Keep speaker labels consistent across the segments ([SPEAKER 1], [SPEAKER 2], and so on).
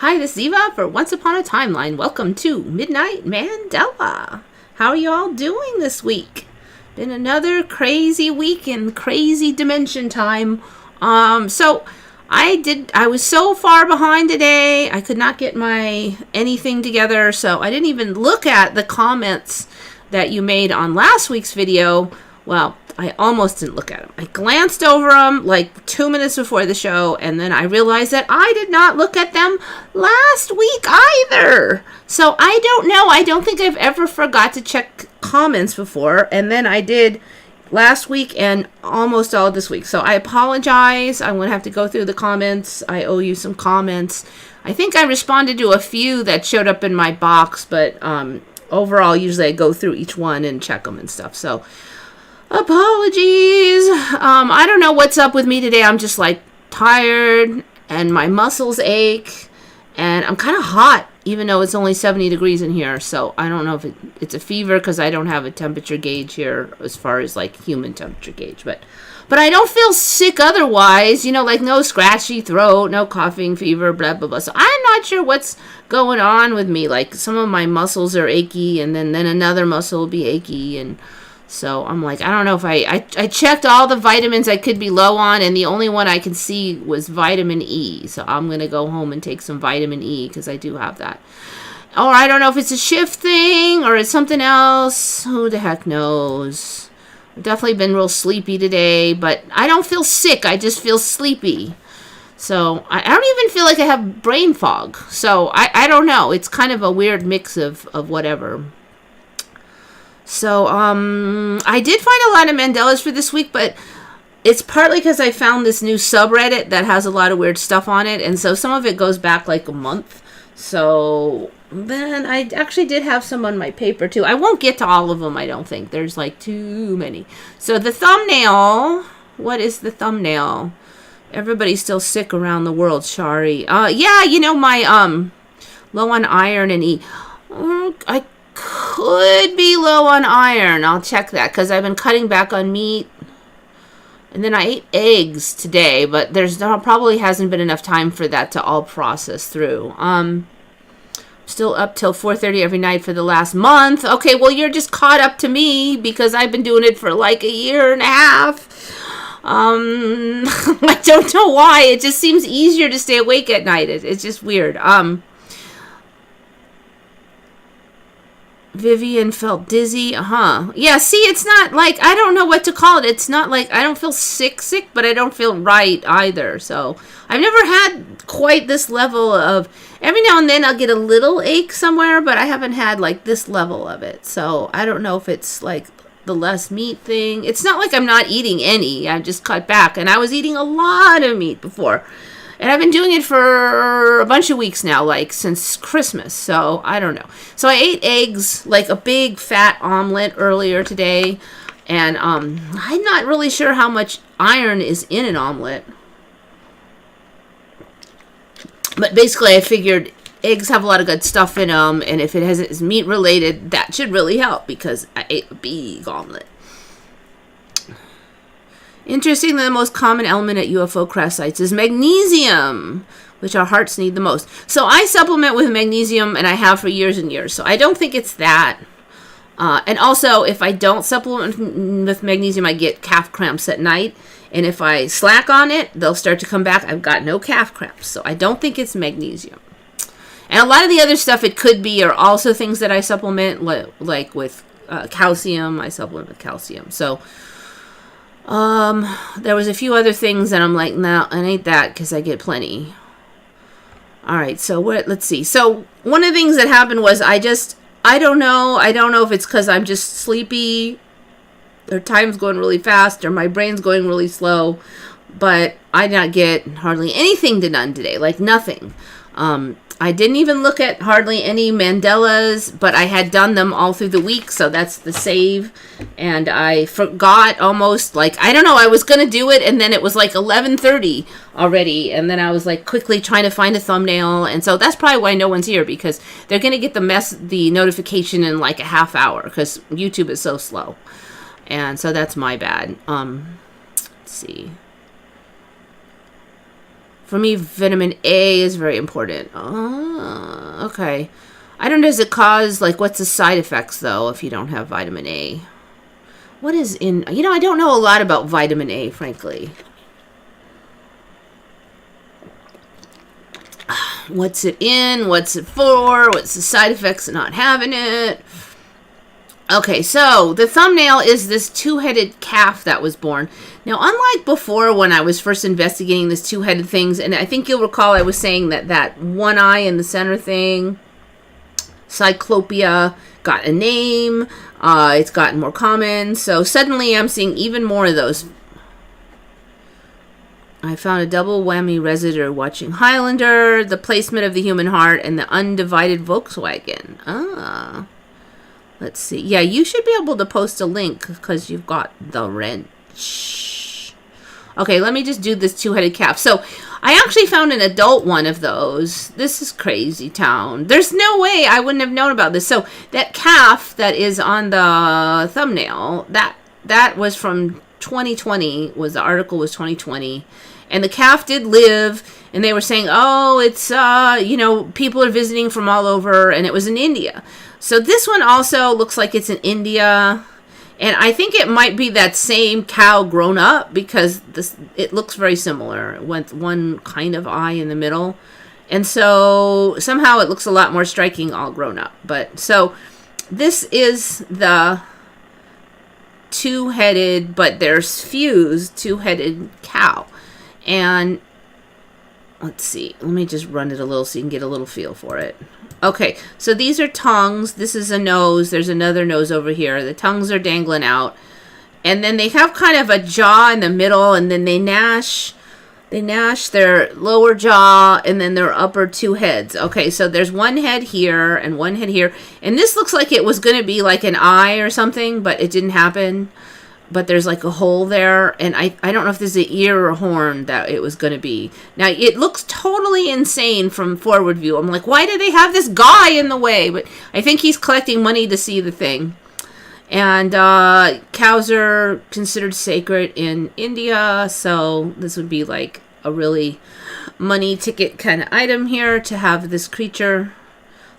[SPEAKER 1] Hi, this is Eva for Once Upon a Timeline. Welcome to Midnight Mandela. How are you all doing this week? Been another crazy week in crazy dimension time. So I was so far behind today. I could not get my anything together, so I didn't even look at the comments that you made on last week's video. Well, I almost didn't look at them. I glanced over them like 2 minutes before the show, and then I realized that I did not look at them last week either. So I don't know. I don't think I've ever forgot to check comments before, and then I did last week and almost all this week. So I apologize. I'm going to have to go through the comments. I owe you some comments. I think I responded to a few that showed up in my box, but overall, usually I go through each one and check them and stuff. So apologies. I don't know what's up with me today. I'm just like tired and my muscles ache and I'm kind of hot even though it's only 70 degrees in here. So I don't know if it's a fever because I don't have a temperature gauge here as far as like human temperature gauge. But I don't feel sick otherwise, like no scratchy throat, no coughing, fever, blah, blah, blah. So I'm not sure what's going on with me. Like some of my muscles are achy and then another muscle will be achy. And so I'm like, I don't know if I checked all the vitamins I could be low on, and the only one I can see was vitamin E. So I'm going to go home and take some vitamin E because I do have that. Or I don't know if it's a shift thing or it's something else. Who the heck knows? I've definitely been real sleepy today, but I don't feel sick. I just feel sleepy. So I don't even feel like I have brain fog. So I don't know. It's kind of a weird mix of whatever. So, I did find a lot of Mandelas for this week, but it's partly because I found this new subreddit that has a lot of weird stuff on it, and so some of it goes back like a month. So, then I actually did have some on my paper, too. I won't get to all of them, I don't think. There's like too many. So, the thumbnail, what is the thumbnail? Everybody's still sick around the world, Shari. Yeah, my, low on iron and E. I could be low on iron. I'll check that because I've been cutting back on meat. And then I ate eggs today, but there probably hasn't been enough time for that to all process through. Still up till 4:30 every night for the last month. Okay, well, you're just caught up to me because I've been doing it for like a year and a half. I don't know why. It just seems easier to stay awake at night. It's just weird. Vivian felt dizzy. Yeah, see, it's not like, I don't know what to call it. It's not like, I don't feel sick, but I don't feel right either. So, I've never had quite this level of, every now and then I'll get a little ache somewhere, but I haven't had like this level of it. So, I don't know if it's like the less meat thing. It's not like I'm not eating any. I've just cut back. And I was eating a lot of meat before. And I've been doing it for a bunch of weeks now, like since Christmas. So, I don't know. So, I ate eggs, like a big fat omelet earlier today. And I'm not really sure how much iron is in an omelet. But basically, I figured eggs have a lot of good stuff in them. And if it is meat related, that should really help because I ate a big omelet. Interesting that the most common element at UFO crash sites is magnesium, which our hearts need the most. So I supplement with magnesium, and I have for years and years. So I don't think it's that. And also, if I don't supplement with magnesium, I get calf cramps at night. And if I slack on it, they'll start to come back. I've got no calf cramps. So I don't think it's magnesium. And a lot of the other stuff it could be are also things that I supplement, like with calcium. I supplement with calcium. So there was a few other things that I'm like, no, I ain't that because I get plenty. All right, so let's see. So one of the things that happened was I don't know if it's because I'm just sleepy or time's going really fast or my brain's going really slow, but I did not get hardly anything done today, like nothing. I didn't even look at hardly any Mandelas, but I had done them all through the week, so that's the save. And I forgot almost, like, I don't know, I was going to do it, and then it was like 11:30 already, and then I was like quickly trying to find a thumbnail, and so that's probably why no one's here, because they're going to get the notification in like a half hour, because YouTube is so slow. And so that's my bad. Let's see. For me, vitamin A is very important. Oh, okay. I don't know, does it cause, like, what's the side effects, though, if you don't have vitamin A? What is in, you know, I don't know a lot about vitamin A, frankly. What's it in? What's it for? What's the side effects of not having it? Okay, so the thumbnail is this two-headed calf that was born. Now, unlike before when I was first investigating this two-headed things, and I think you'll recall I was saying that that one eye in the center thing, Cyclopia, got a name. It's gotten more common. So suddenly I'm seeing even more of those. I found a double whammy resident watching Highlander, the placement of the human heart, and the undivided Volkswagen. Ah. Let's see. Yeah, you should be able to post a link because you've got the wrench. Okay, let me just do this two-headed calf. So I actually found an adult one of those. This is crazy town. There's no way I wouldn't have known about this. So that calf that is on the thumbnail, that was from 2020. The article was 2020. And the calf did live, and they were saying, oh, it's, you know, people are visiting from all over, and it was in India. So this one also looks like it's in India, and I think it might be that same cow grown up, because it looks very similar, with one kind of eye in the middle. And so somehow it looks a lot more striking all grown up. But so this is the two-headed, but there's fused two-headed cow. And let's see, let me just run it a little so you can get a little feel for it. Okay, so these are tongues. This is a nose. There's another nose over here. The tongues are dangling out. And then they have kind of a jaw in the middle, and then they gnash their lower jaw and then their upper two heads. Okay, so there's one head here and one head here. And this looks like it was going to be like an eye or something, but it didn't happen. But there's like a hole there, and I don't know if this is an ear or horn that it was going to be. Now, it looks totally insane from forward view. I'm like, why do they have this guy in the way? But I think he's collecting money to see the thing. And cows are considered sacred in India, so this would be like a really money ticket kind of item here to have this creature.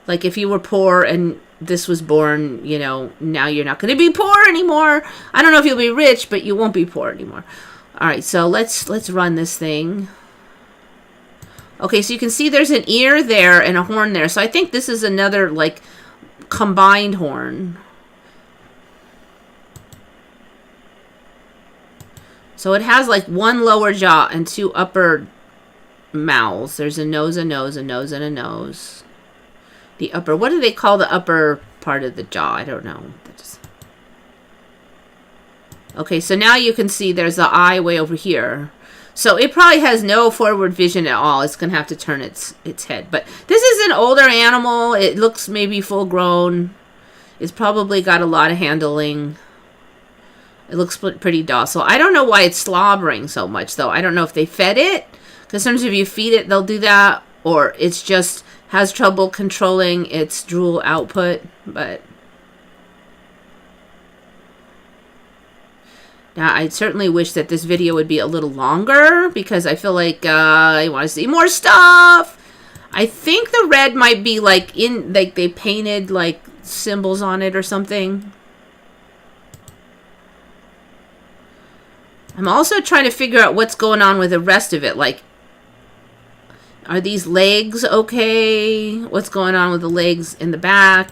[SPEAKER 1] Like if you were poor and this was born, you know, now you're not going to be poor anymore. I don't know if you'll be rich, but you won't be poor anymore. All right, so let's run this thing. Okay, so you can see there's an ear there and a horn there. So I think this is another, like, combined horn. So it has, like, one lower jaw and two upper mouths. There's a nose, a nose, a nose, and a nose. The upper, what do they call the upper part of the jaw? I don't know. Okay, so now you can see there's the eye way over here. So it probably has no forward vision at all. It's going to have to turn its head. But this is an older animal. It looks maybe full grown. It's probably got a lot of handling. It looks pretty docile. I don't know why it's slobbering so much, though. I don't know if they fed it. Because sometimes if you feed it, they'll do that. Or it's just has trouble controlling its drool output. But now, I certainly wish that this video would be a little longer, because I feel like I want to see more stuff. I think the red might be like they painted like symbols on it or something. I'm also trying to figure out what's going on with the rest of it. Like, are these legs okay? What's going on with the legs in the back?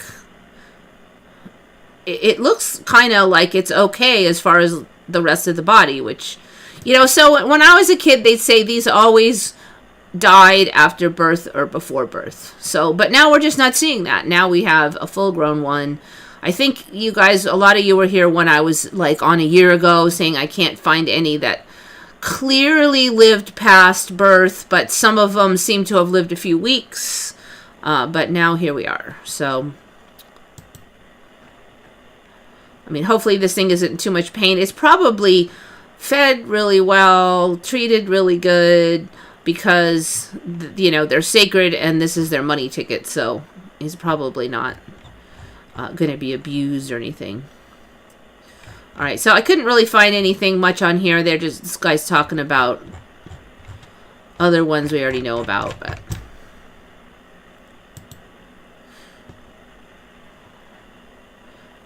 [SPEAKER 1] It looks kind of like it's okay as far as the rest of the body, which, you know, so when I was a kid, they'd say these always died after birth or before birth. So, but now we're just not seeing that. Now we have a full-grown one. I think you guys, a lot of you were here when I was like on a year ago saying I can't find any that clearly lived past birth, but some of them seem to have lived a few weeks. But now here we are. So, I mean, hopefully this thing isn't too much pain. It's probably fed really well, treated really good, because, you know, they're sacred and this is their money ticket. So he's probably not going to be abused or anything. All right, so I couldn't really find anything much on here. They're just, this guy's talking about other ones we already know about, but.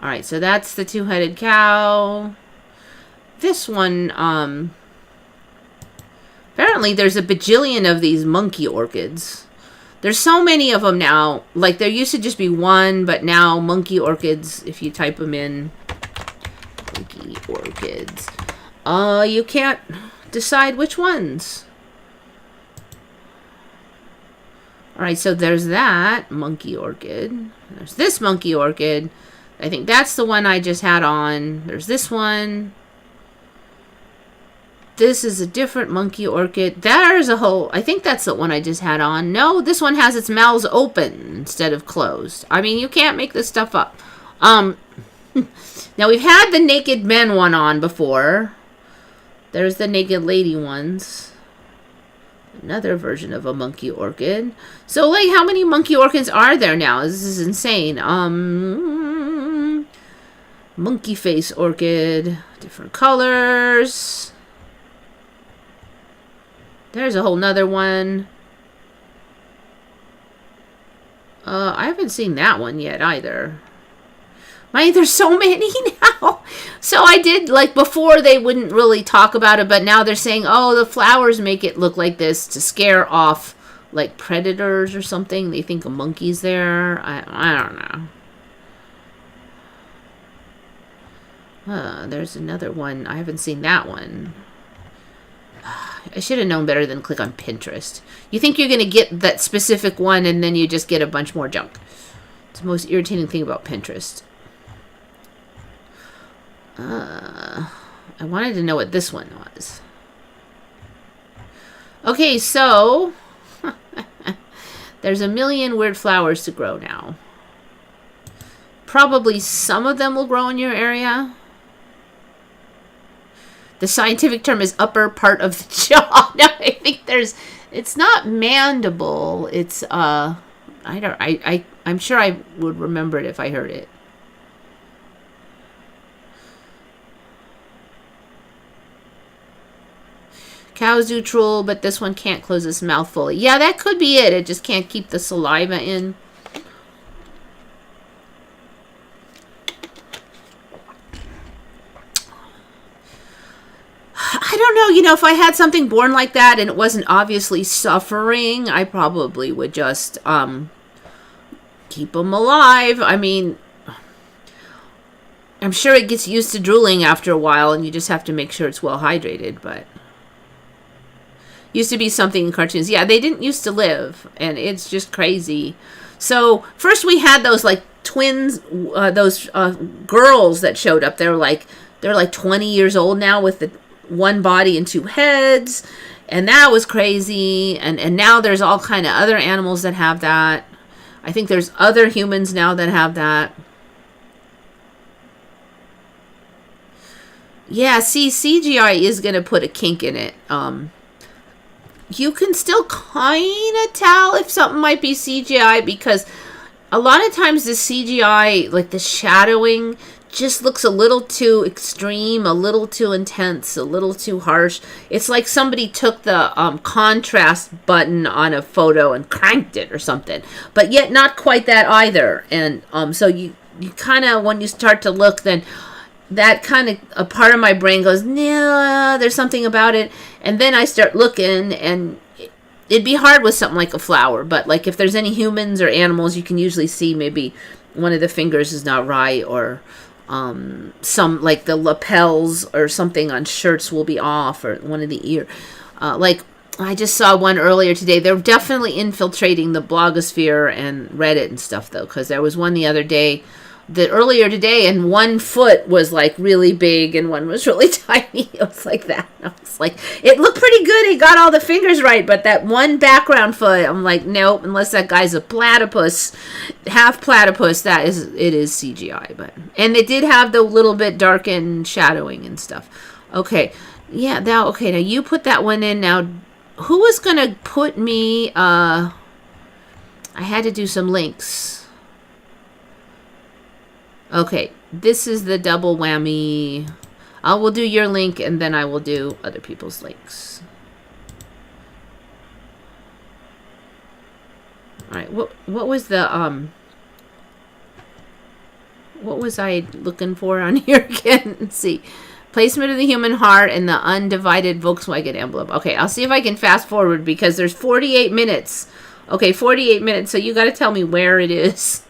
[SPEAKER 1] All right, so that's the two-headed cow. This one, apparently there's a bajillion of these monkey orchids. There's so many of them now. Like, there used to just be one, but now monkey orchids, if you type them in, monkey orchids, you can't decide which ones. All right, so there's that monkey orchid. There's this monkey orchid. I think that's the one I just had on. There's this one. This is a different monkey orchid. There's a whole... I think that's the one I just had on. No, this one has its mouths open instead of closed. I mean, you can't make this stuff up. Now, we've had the naked men one on before. There's the naked lady ones. Another version of a monkey orchid. So, like, how many monkey orchids are there now? This is insane. Monkey face orchid. Different colors. There's a whole nother one. I haven't seen that one yet either. There's so many now. So I did, like, before they wouldn't really talk about it, but now they're saying, oh, the flowers make it look like this to scare off, like, predators or something. They think a monkey's there. I don't know. There's another one. I haven't seen that one. I should have known better than click on Pinterest. You think you're going to get that specific one, and then you just get a bunch more junk. It's the most irritating thing about Pinterest. I wanted to know what this one was. Okay, so there's a million weird flowers to grow now. Probably some of them will grow in your area. The scientific term is upper part of the jaw. No, I think it's not mandible. It's I'm sure I would remember it if I heard it. Cows do drool, but this one can't close its mouth fully. Yeah, that could be it. It just can't keep the saliva in. I don't know, if I had something born like that and it wasn't obviously suffering, I probably would just keep them alive. I mean, I'm sure it gets used to drooling after a while and you just have to make sure it's well hydrated, but used to be something in cartoons. Yeah, they didn't used to live, and it's just crazy. So first we had those like twins, those girls that showed up. They're like 20 years old now with the one body and two heads, and that was crazy. And now there's all kind of other animals that have that. I think there's other humans now that have that. Yeah, see, CGI is going to put a kink in it. You can still kind of tell if something might be CGI, because a lot of times the CGI, like the shadowing, just looks a little too extreme, a little too intense, a little too harsh. It's like somebody took the contrast button on a photo and cranked it or something, but yet not quite that either. And so you kind of, when you start to look, then that kind of, a part of my brain goes, nah, there's something about it. And then I start looking, and it'd be hard with something like a flower. But like if there's any humans or animals, you can usually see maybe one of the fingers is not right, or some, like the lapels or something on shirts will be off, or one of the ear. Like I just saw one earlier today. They're definitely infiltrating the blogosphere and Reddit and stuff, though, because there was one the other day, earlier today, and one foot was like really big and one was really tiny. It was like that. I was like, it looked pretty good. He got all the fingers right, but that one background foot, I'm like, nope. Unless that guy's a platypus, half platypus, it is CGI. But and it did have the little bit darkened shadowing and stuff. Okay, yeah. Now you put that one in. Now, who was gonna put me? I had to do some links. Okay, this is the double whammy. I will do your link, and then I will do other people's links. All right, what was the what was I looking for on here again? Let's see. Placement of the human heart and the undivided Volkswagen emblem. Okay, I'll see if I can fast forward because there's 48 minutes. Okay, 48 minutes, so you got to tell me where it is.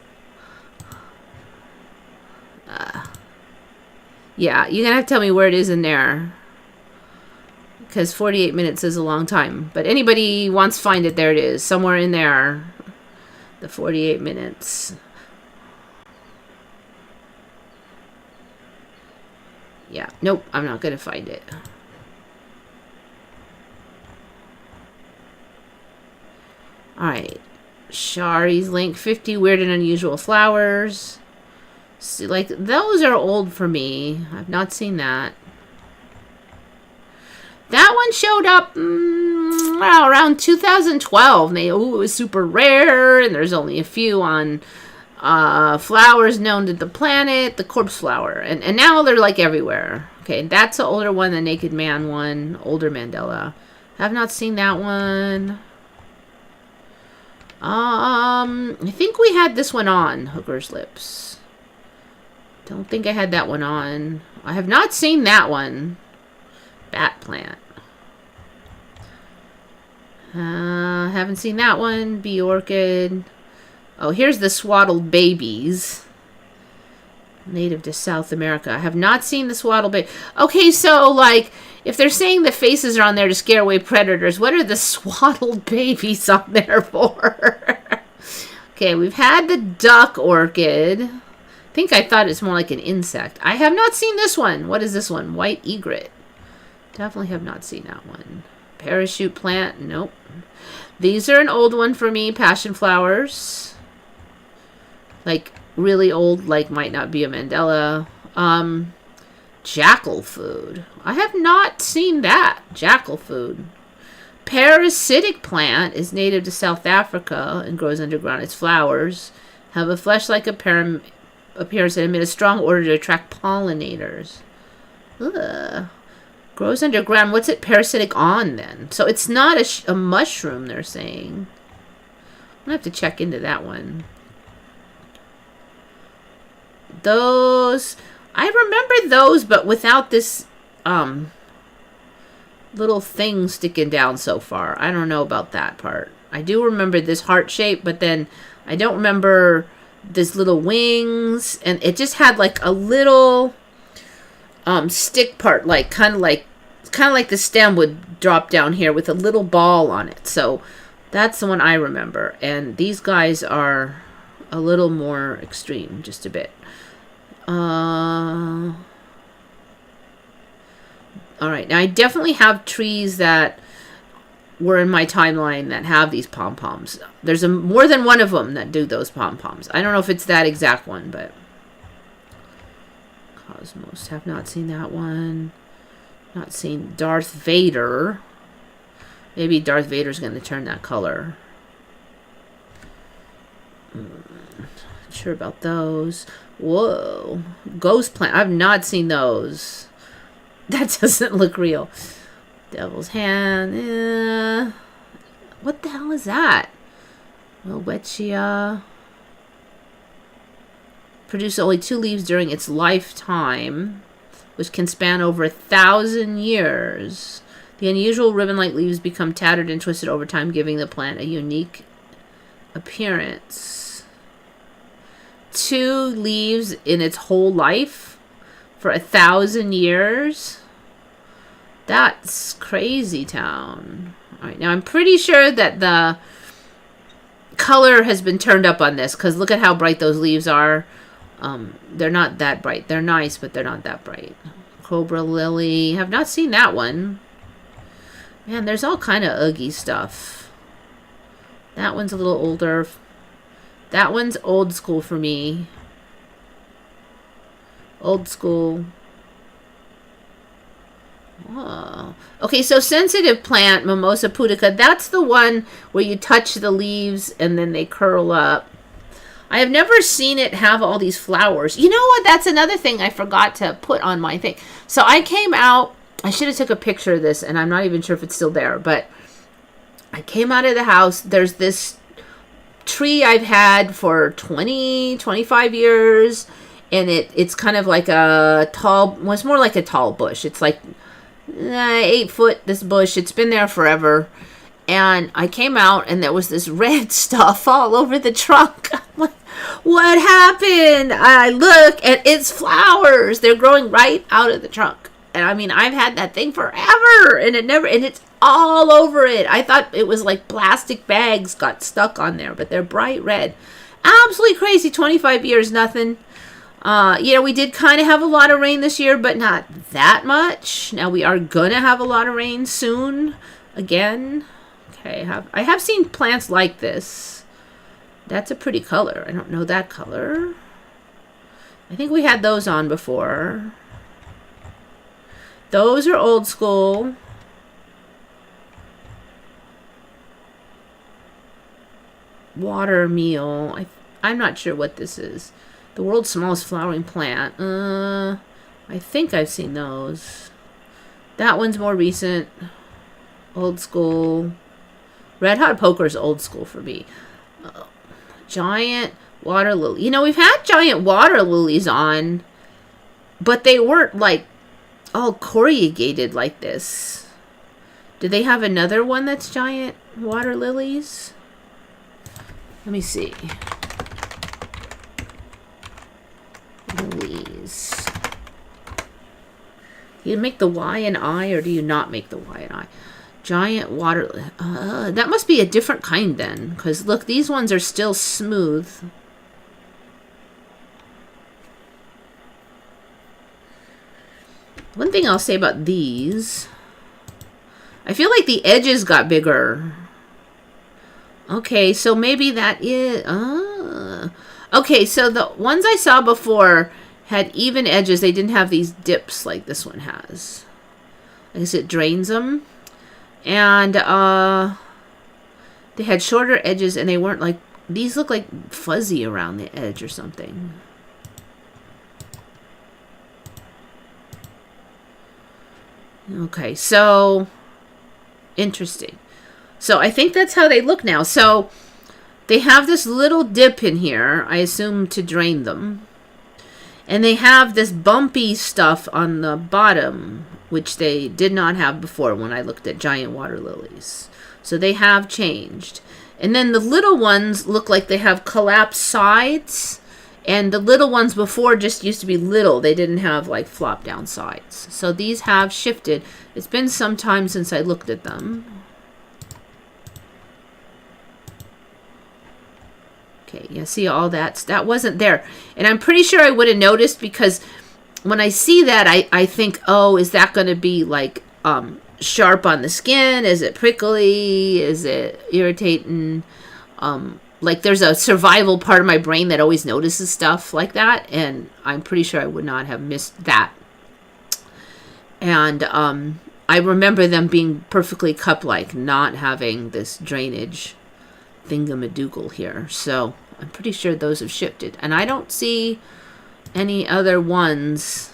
[SPEAKER 1] Yeah, you're going to have to tell me where it is in there. Because 48 minutes is a long time. But anybody wants to find it, there it is. Somewhere in there. The 48 minutes. Yeah, nope, I'm not going to find it. Alright. Shari's link, 50 weird and unusual flowers. See, like, those are old for me. I've not seen that. That one showed up around 2012. And it was super rare, and there's only a few on flowers known to the planet, the corpse flower. And now they're, like, everywhere. Okay, that's the older one, the Naked Man one, older Mandela. Have not seen that one. I think we had this one on, Hooker's Lips. Don't think I had that one on. I have not seen that one. Bat plant. Haven't seen that one. Bee orchid. Oh, here's the swaddled babies. Native to South America. I have not seen the swaddled baby. Okay, so, like, if they're saying the faces are on there to scare away predators, what are the swaddled babies on there for? Okay, we've had the duck orchid. I think I thought it's more like an insect. I have not seen this one. What is this one? White egret. Definitely have not seen that one. Parachute plant. Nope. These are an old one for me. Passion flowers. Like, really old, like, might not be a Mandela. Jackal food. I have not seen that. Jackal food. Parasitic plant is native to South Africa and grows underground. Its flowers have a flesh-like appearance and emit a strong odor to attract pollinators. Ugh. Grows underground. What's it parasitic on, then? So it's not a mushroom, they're saying. I'm going to have to check into that one. Those... I remember those, but without this little thing sticking down so far. I don't know about that part. I do remember this heart shape, but then I don't remember this little wings. And it just had like a little stick part, like kind of like the stem would drop down here with a little ball on it. So that's the one I remember. And these guys are a little more extreme, just a bit. All right, now I definitely have trees that were in my timeline that have these pom-poms. There's more than one of them that do those pom-poms. I don't know if it's that exact one, but Cosmos, have not seen that one. Not seen Darth Vader. Maybe Darth Vader's going to turn that color. Not sure about those. Whoa. Ghost plant. I've not seen those. That doesn't look real. Devil's hand. What the hell is that? Welwitschia. Produces only 2 leaves during its lifetime, which can span over 1,000 years. The unusual ribbon-like leaves become tattered and twisted over time, giving the plant a unique appearance. 2 leaves in its whole life for 1,000 years. That's crazy town. All right, now I'm pretty sure that the color has been turned up on this because look at how bright those leaves are. They're not that bright. They're nice, but they're not that bright. Cobra lily. Have not seen that one. Man, there's all kind of Oogie stuff. That one's a little older. That one's old school for me. Old school. Oh. Okay, so sensitive plant, Mimosa pudica. That's the one where you touch the leaves and then they curl up. I have never seen it have all these flowers. You know what? That's another thing I forgot to put on my thing. So I came out. I should have took a picture of this, and I'm not even sure if it's still there. But I came out of the house. There's this tree I've had for 20, 25 years, and it's kind of like a tall, well, it's more like a tall bush. It's like 8 foot, this bush. It's been there forever. And I came out, and there was this red stuff all over the trunk. I'm like, what happened? I look, and it's flowers. They're growing right out of the trunk. And I mean, I've had that thing forever, and it's all over it. I thought it was like plastic bags got stuck on there, but they're bright red. Absolutely crazy. 25 years, nothing. We did kind of have a lot of rain this year, but not that much. Now we are going to have a lot of rain soon again. Okay, I have seen plants like this. That's a pretty color. I don't know that color. I think we had those on before. Those are old school. Water meal. I'm not sure what this is. The world's smallest flowering plant. I think I've seen those. That one's more recent. Old school. Red Hot Poker's old school for me. Giant water lily. You know, we've had giant water lilies on, but they weren't like all corrugated like this. Do they have another one that's giant water lilies? Let me see. Lilies. Do you make the Y and I, or do you not make the Y and I? Giant water... that must be a different kind then. Because look, these ones are still smooth. One thing I'll say about these... I feel like the edges got bigger. Okay, so maybe that is... Okay, so the ones I saw before had even edges. They didn't have these dips like this one has. I guess it drains them. And they had shorter edges, and they weren't like... These look like fuzzy around the edge or something. Okay, so... Interesting. So I think that's how they look now. So they have this little dip in here, I assume to drain them. And they have this bumpy stuff on the bottom, which they did not have before when I looked at giant water lilies. So they have changed. And then the little ones look like they have collapsed sides. And the little ones before just used to be little. They didn't have like flop down sides. So these have shifted. It's been some time since I looked at them. Okay, you see all that wasn't there. And I'm pretty sure I would have noticed, because when I see that, I think, oh, is that going to be like sharp on the skin? Is it prickly? Is it irritating? Like there's a survival part of my brain that always notices stuff like that. And I'm pretty sure I would not have missed that. And I remember them being perfectly cup-like, not having this drainage thingamadoogle here. So I'm pretty sure those have shifted. And I don't see any other ones.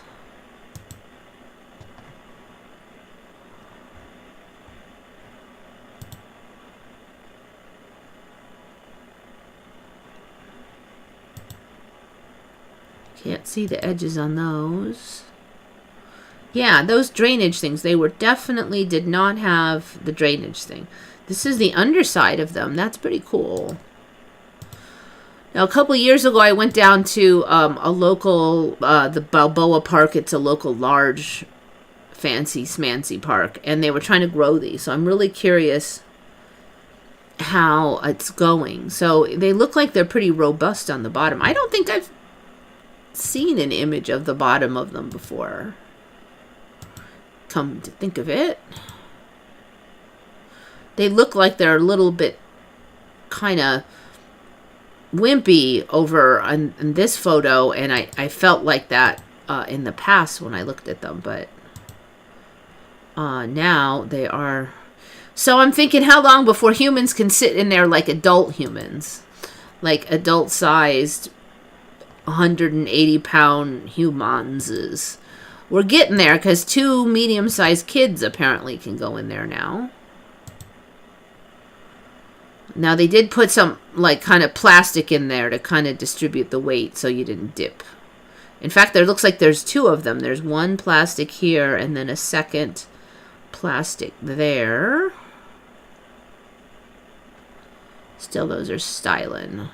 [SPEAKER 1] Can't see the edges on those. Yeah, those drainage things, they were definitely did not have the drainage thing. This is the underside of them. That's pretty cool. Now, a couple of years ago, I went down to a local, the Balboa Park. It's a local large, fancy, smancy park. And they were trying to grow these. So I'm really curious how it's going. So they look like they're pretty robust on the bottom. I don't think I've seen an image of the bottom of them before. Come to think of it. They look like they're a little bit kind of wimpy over on this photo, and I felt like that in the past when I looked at them, but now they are. So I'm thinking, how long before humans can sit in there like adult humans, like adult-sized 180-pound humans? We're getting there, because 2 medium-sized kids apparently can go in there now. Now they did put some like kind of plastic in there to kind of distribute the weight so you didn't dip. In fact, there looks like there's two of them. There's one plastic here and then a second plastic there. Still, those are stylin'.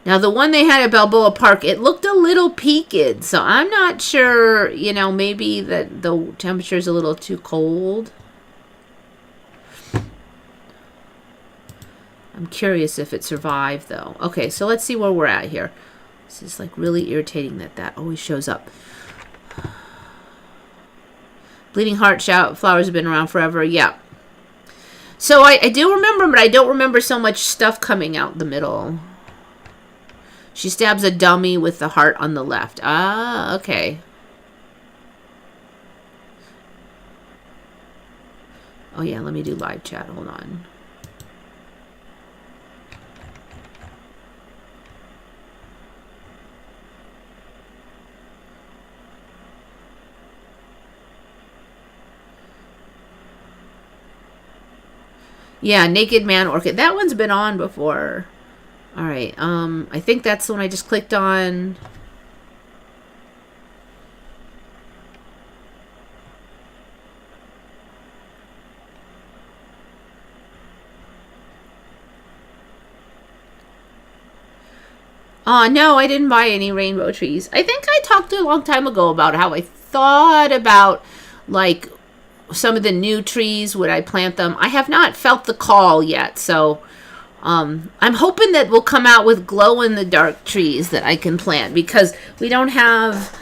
[SPEAKER 1] Now, the one they had at Balboa Park, it looked a little peaked. So I'm not sure, you know, maybe that the temperature is a little too cold. I'm curious if it survived, though. Okay, so let's see where we're at here. This is like really irritating that always shows up. Bleeding heart shout flowers have been around forever. Yeah. So I do remember, but I don't remember so much stuff coming out the middle. She stabs a dummy with the heart on the left. Ah, okay. Oh yeah, let me do live chat. Hold on. Yeah, Naked Man Orchid. That one's been on before. All right. I think that's the one I just clicked on. No, I didn't buy any rainbow trees. I think I talked a long time ago about how I thought about like some of the new trees. Would I plant them? I have not felt the call yet, so I'm hoping that we'll come out with glow-in-the-dark trees that I can plant, because we don't have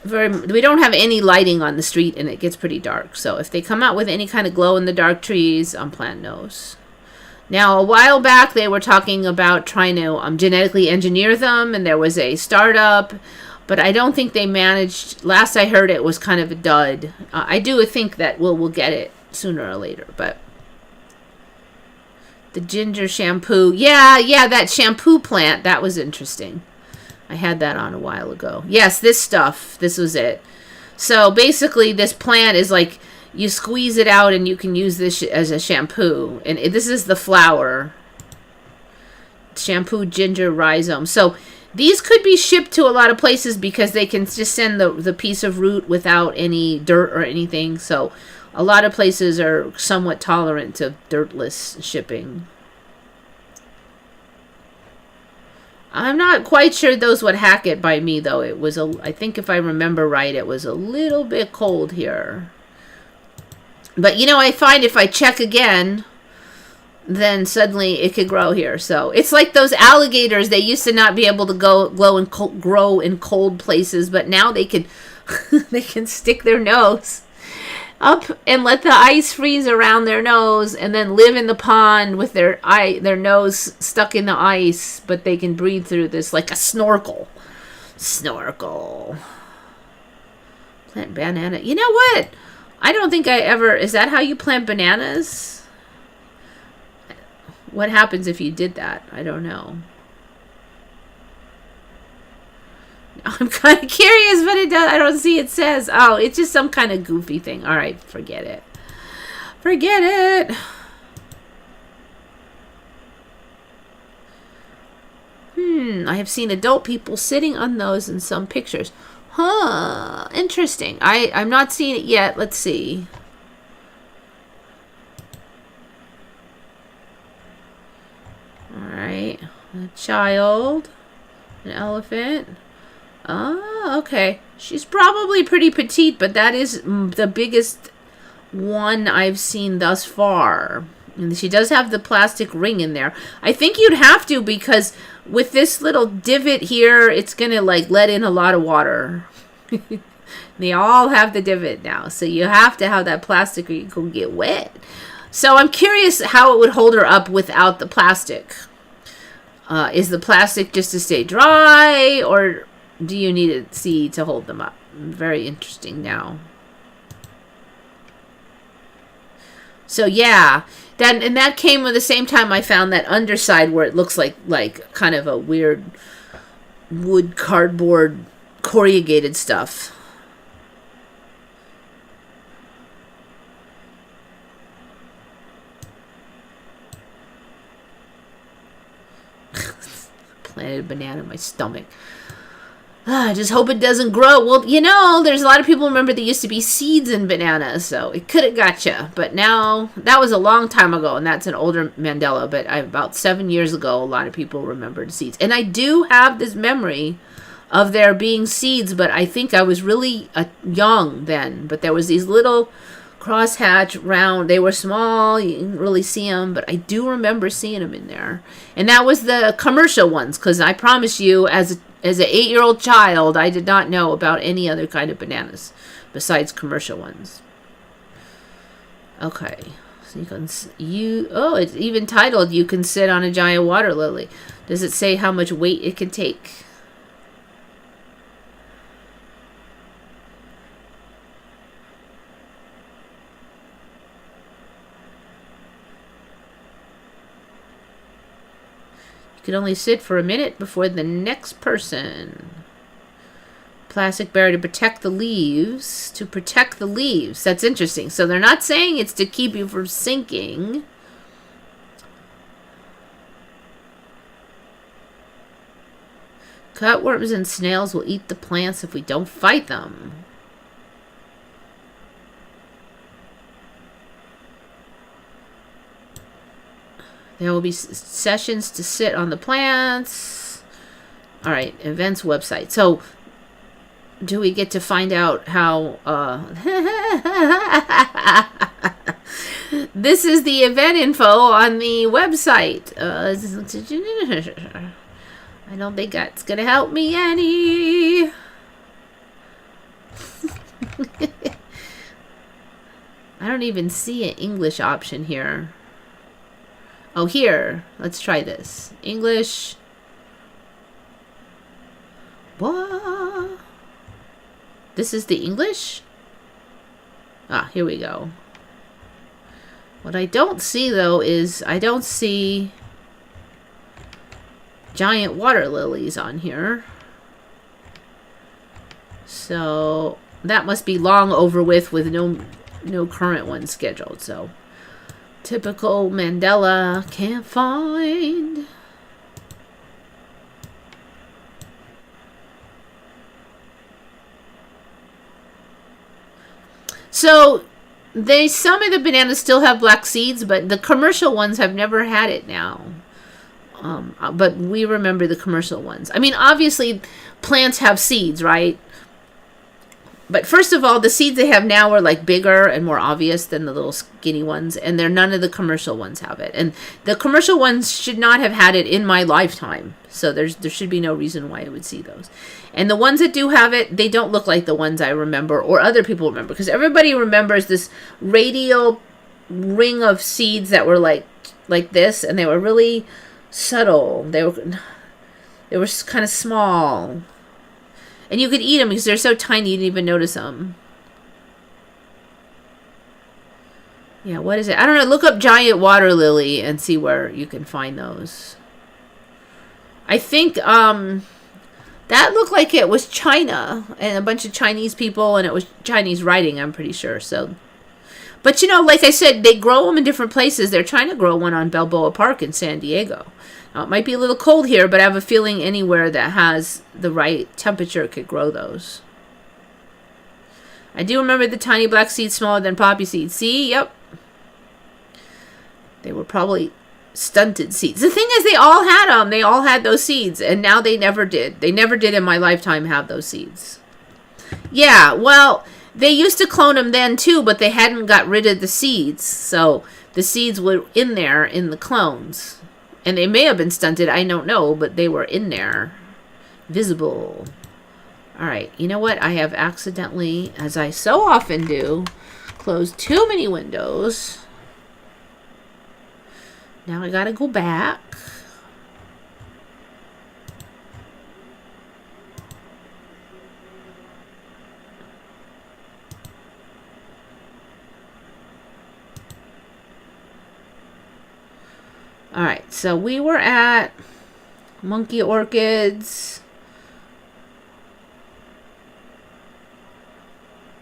[SPEAKER 1] any lighting on the street and it gets pretty dark. So if they come out with any kind of glow-in-the-dark trees, I'm planting those. Now, a while back, they were talking about trying to genetically engineer them, and there was a startup, but I don't think they managed. Last I heard, it was kind of a dud. I do think that we'll get it sooner or later, but the ginger shampoo. Yeah, that shampoo plant, that was interesting. I had that on a while ago. Yes, this stuff, this was it. So basically, this plant is like, you squeeze it out and you can use this as a shampoo. And this is the flower. Shampoo ginger rhizome. So these could be shipped to a lot of places because they can just send the piece of root without any dirt or anything. So a lot of places are somewhat tolerant to dirtless shipping. I'm not quite sure those would hack it by me, though. It was I think if I remember right, it was a little bit cold here. But, you know, I find if I check again, then suddenly it could grow here. So it's like those alligators. They used to not be able to grow in cold places, but now they can they can stick their nose up and let the ice freeze around their nose and then live in the pond with their nose stuck in the ice, but they can breathe through this like a snorkel. Snorkel. Plant banana. You know what? I don't think I ever... Is that how you plant bananas? What happens if you did that? I don't know. I'm kind of curious, but it does. I don't see it says. Oh, it's just some kind of goofy thing. All right, forget it. Forget it. I have seen adult people sitting on those in some pictures. Huh, interesting. I'm not seeing it yet. Let's see. All right. A child. An elephant. Oh, okay. She's probably pretty petite, but that is the biggest one I've seen thus far. And she does have the plastic ring in there. I think you'd have to, because with this little divot here, it's going to like let in a lot of water. They all have the divot now. So you have to have that plastic or you can get wet. So I'm curious how it would hold her up without the plastic. Is the plastic just to stay dry, or do you need a seed to hold them up? Very interesting now. So yeah. That came at the same time I found that underside where it looks like kind of a weird wood cardboard corrugated stuff. planted a banana in my stomach. I just hope it doesn't grow. Well, you know, there's a lot of people remember there used to be seeds in bananas, so it could have got you. But now, that was a long time ago, and that's an older Mandela. But about 7 years ago, a lot of people remembered seeds. And I do have this memory of there being seeds, but I think I was really young then. But there was these little crosshatch round. They were small. You didn't really see them, but I do remember seeing them in there. And that was the commercial ones, because I promise you, as an 8-year-old child, I did not know about any other kind of bananas besides commercial ones. Okay, so it's even titled, "You Can Sit on a Giant Water Lily." Does it say how much weight it can take? You can only sit for a minute before the next person. Plastic barrier to protect the leaves. To protect the leaves. That's interesting. So they're not saying it's to keep you from sinking. Cutworms and snails will eat the plants if we don't fight them. There will be sessions to sit on the plants. All right, events website. So, do we get to find out how... This is the event info on the website. I don't think that's going to help me any. I don't even see an English option here. Oh, here. Let's try this. English. What? This is the English? Ah, here we go. What I don't see, though, is I don't see giant water lilies on here. So that must be long over with no current ones scheduled. So typical Mandela, can't find. So some of the bananas still have black seeds, but the commercial ones have never had it now. But we remember the commercial ones. I mean, obviously, plants have seeds, right? But first of all, the seeds they have now are like bigger and more obvious than the little skinny ones, and none of the commercial ones have it. And the commercial ones should not have had it in my lifetime, so there should be no reason why I would see those. And the ones that do have it, they don't look like the ones I remember or other people remember, because everybody remembers this radial ring of seeds that were like this, and they were really subtle. They were kind of small. And you could eat them because they're so tiny you didn't even notice them. Yeah, what is it? I don't know. Look up giant water lily and see where you can find those. I think that looked like it was China and a bunch of Chinese people, and it was Chinese writing, I'm pretty sure. So, but you know, like I said, they grow them in different places. They're trying to grow one on Balboa Park in San Diego. It might be a little cold here, but I have a feeling anywhere that has the right temperature could grow those. I do remember the tiny black seeds smaller than poppy seeds. See? Yep. They were probably stunted seeds. The thing is, they all had them. They all had those seeds, and now they never did. They never did in my lifetime have those seeds. Yeah, well, they used to clone them then too, but they hadn't got rid of the seeds. So the seeds were in there in the clones. And they may have been stunted, I don't know, but they were in there. Visible. Alright, you know what? I have accidentally, as I so often do, closed too many windows. Now I gotta go back. Alright, so we were at monkey orchids.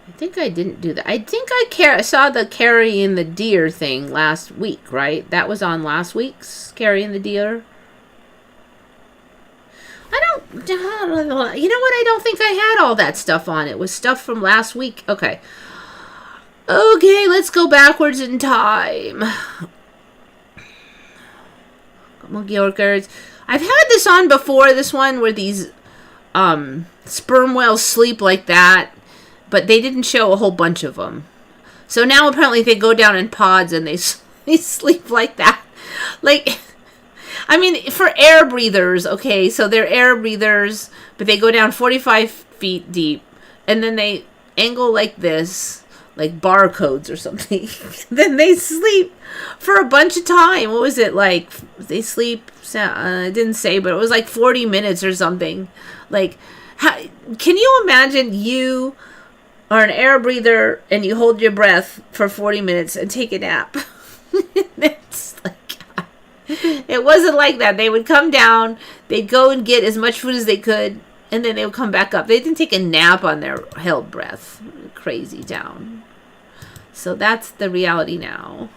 [SPEAKER 1] I think I didn't do that. I think I saw the carrying the deer thing last week, right? That was on last week's carrying the deer. I don't, you know what? I don't think I had all that stuff on. It was stuff from last week. Okay. Okay, let's go backwards in time. Monkey orchids. I've had this on before, this one where these sperm whales sleep like that, but they didn't show a whole bunch of them. So now apparently they go down in pods and they sleep like that. Like, I mean, for air breathers, okay, so they're air breathers, but they go down 45 feet deep, and then they angle like this, like barcodes or something. Then they sleep for a bunch of time. What was it, like, they sleep, I didn't say, but it was like 40 minutes or something. Like, can you imagine you are an air breather and you hold your breath for 40 minutes and take a nap? It's like, it wasn't like that. They would come down, they'd go and get as much food as they could, and then they would come back up. They didn't take a nap on their held breath. Crazy town. So that's the reality now.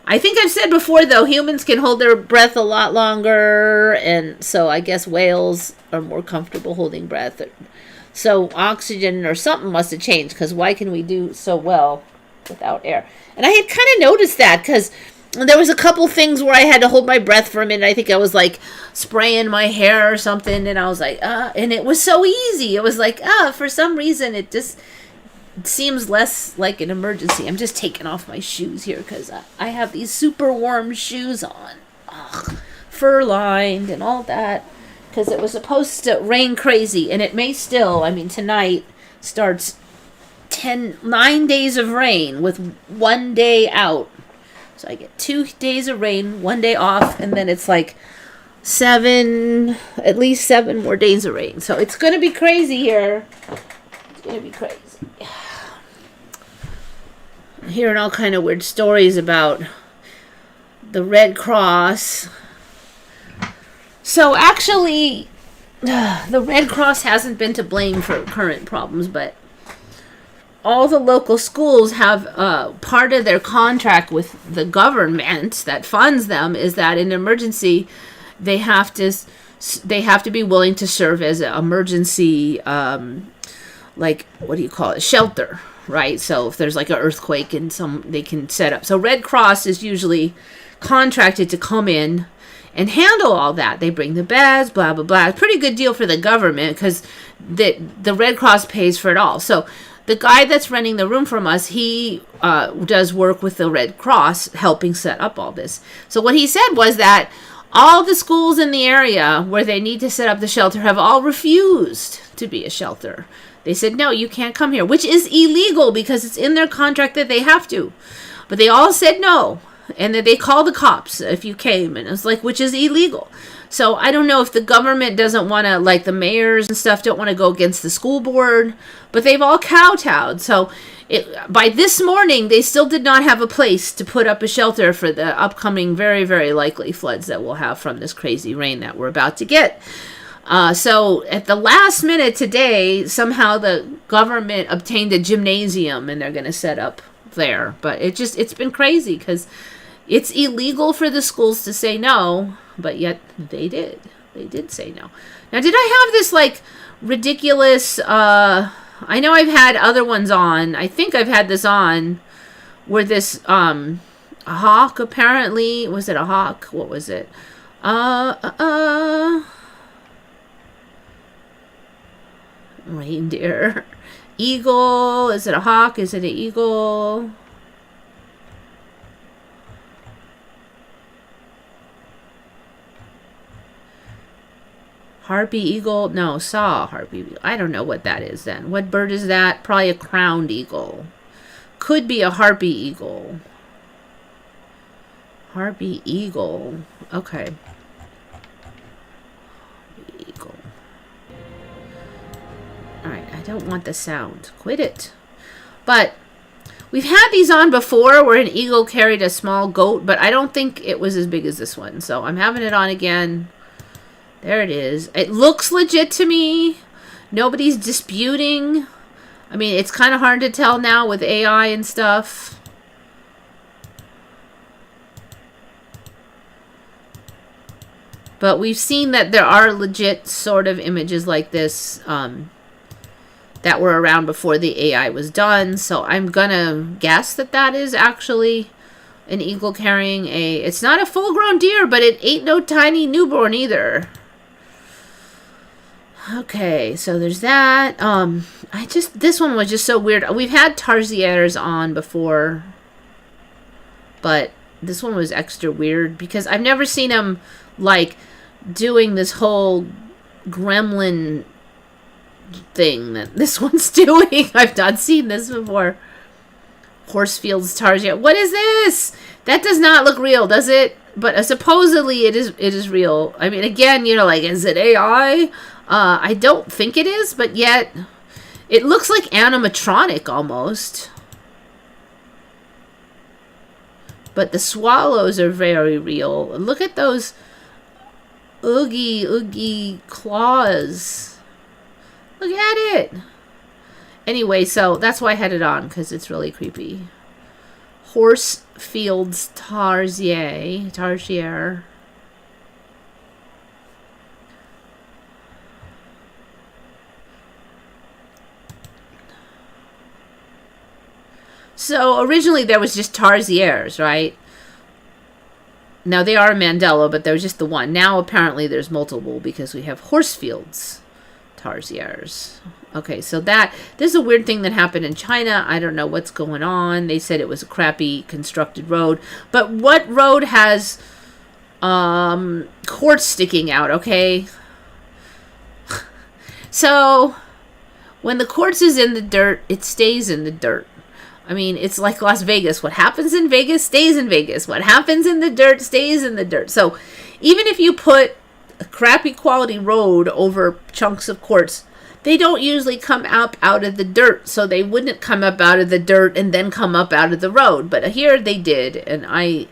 [SPEAKER 1] I think I've said before, though, humans can hold their breath a lot longer, and so I guess whales are more comfortable holding breath. So oxygen or something must have changed, because why can we do so well without air? And I had kind of noticed that, because there was a couple things where I had to hold my breath for a minute. I think I was like spraying my hair or something, and I was like, and it was so easy. It was like, for some reason it just seems less like an emergency. I'm just taking off my shoes here because I have these super warm shoes on. Fur lined and all that, because it was supposed to rain crazy, and it may still. I mean, tonight starts 9 days of rain with 1 day out. So I get 2 days of rain, 1 day off, and then it's like at least 7 more days of rain. So it's going to be crazy here. It's going to be crazy. I'm hearing all kind of weird stories about the Red Cross. So actually, the Red Cross hasn't been to blame for current problems, but all the local schools have part of their contract with the government that funds them is that in emergency they have to be willing to serve as an emergency like, what do you call it, shelter, right? So if there's like an earthquake and they can set up. So Red Cross is usually contracted to come in and handle all that. They bring the beds, blah blah blah. Pretty good deal for the government because the Red Cross pays for it all. So the guy that's renting the room from us, he does work with the Red Cross, helping set up all this. So what he said was that all the schools in the area where they need to set up the shelter have all refused to be a shelter. They said, no, you can't come here, which is illegal because it's in their contract that they have to. But they all said no. And then they called the cops if you came. And it was like, which is illegal. So I don't know if the government doesn't want to, like the mayors and stuff, don't want to go against the school board. But they've all kowtowed. So by this morning, they still did not have a place to put up a shelter for the upcoming very, very likely floods that we'll have from this crazy rain that we're about to get. So at the last minute today, somehow the government obtained a gymnasium and they're going to set up there. But it's been crazy because it's illegal for the schools to say no, but yet they did say no. Now, did I have this like ridiculous, I know I've had other ones on. I think I've had this on where this, a hawk apparently, was it a hawk? What was it? Reindeer. Eagle. Is it a hawk? Is it an eagle? Harpy eagle? No, saw harpy eagle. I don't know what that is then. What bird is that? Probably a crowned eagle. Could be a harpy eagle. Harpy eagle. Okay. Eagle. Alright, I don't want the sound. Quit it. But we've had these on before where an eagle carried a small goat, but I don't think it was as big as this one. So I'm having it on again. There it is. It looks legit to me. Nobody's disputing. I mean, it's kind of hard to tell now with AI and stuff. But we've seen that there are legit sort of images like this that were around before the AI was done. So I'm going to guess that that is actually an eagle carrying a... It's not a full-grown deer, but it ain't no tiny newborn either. Okay, so there's that. This one was just so weird. We've had tarsiers on before, but this one was extra weird because I've never seen them, like, doing this whole gremlin thing that this one's doing. I've not seen this before. Horsefield's tarsier. What is this? That does not look real, does it? But supposedly it is real. I mean, again, you know, like, is it AI? I don't think it is, but yet it looks like animatronic almost. But the swallows are very real. Look at those oogie claws. Look at it. Anyway, so that's why I had it on, because it's really creepy. Horsefield's tarsier. So originally there was just tarsiers, right? Now they are Mandela, but there was just the one. Now apparently there's multiple because we have Horsefield's tarsiers. Okay, so this is a weird thing that happened in China. I don't know what's going on. They said it was a crappy constructed road. But what road has quartz sticking out, okay? So when the quartz is in the dirt, it stays in the dirt. I mean, it's like Las Vegas. What happens in Vegas stays in Vegas. What happens in the dirt stays in the dirt. So even if you put a crappy quality road over chunks of quartz, they don't usually come up out of the dirt. So they wouldn't come up out of the dirt and then come up out of the road. But here they did. And I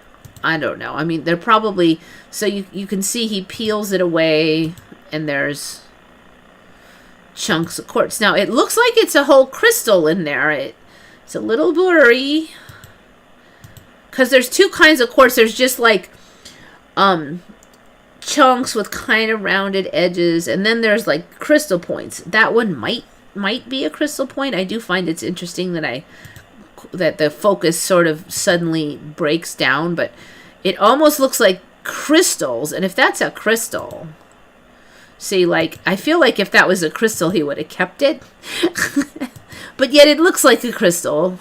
[SPEAKER 1] don't know. I mean, they're probably... So you can see he peels it away and there's chunks of quartz. Now, it looks like it's a whole crystal in there. It's a little blurry. Because there's two kinds of quartz. There's just like chunks with kind of rounded edges. And then there's like crystal points. That one might be a crystal point. I do find it's interesting that the focus sort of suddenly breaks down. But it almost looks like crystals. And if that's a crystal... See, like, I feel like if that was a crystal, he would have kept it. But yet it looks like a crystal.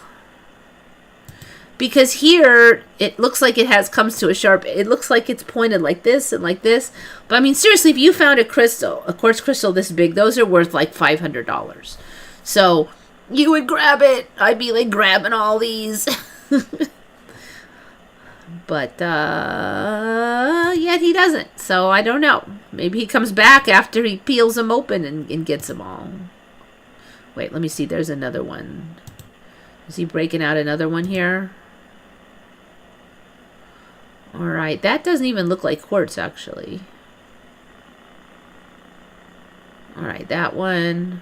[SPEAKER 1] Because here, it looks like comes to a sharp... It looks like it's pointed like this and like this. But, I mean, seriously, if you found a quartz crystal this big, those are worth, like, $500. So, you would grab it. I'd be, like, grabbing all these. But, yet he doesn't. So, I don't know. Maybe he comes back after he peels them open and gets them all. Wait, let me see. There's another one. Is he breaking out another one here? Alright, that doesn't even look like quartz, actually. Alright, that one.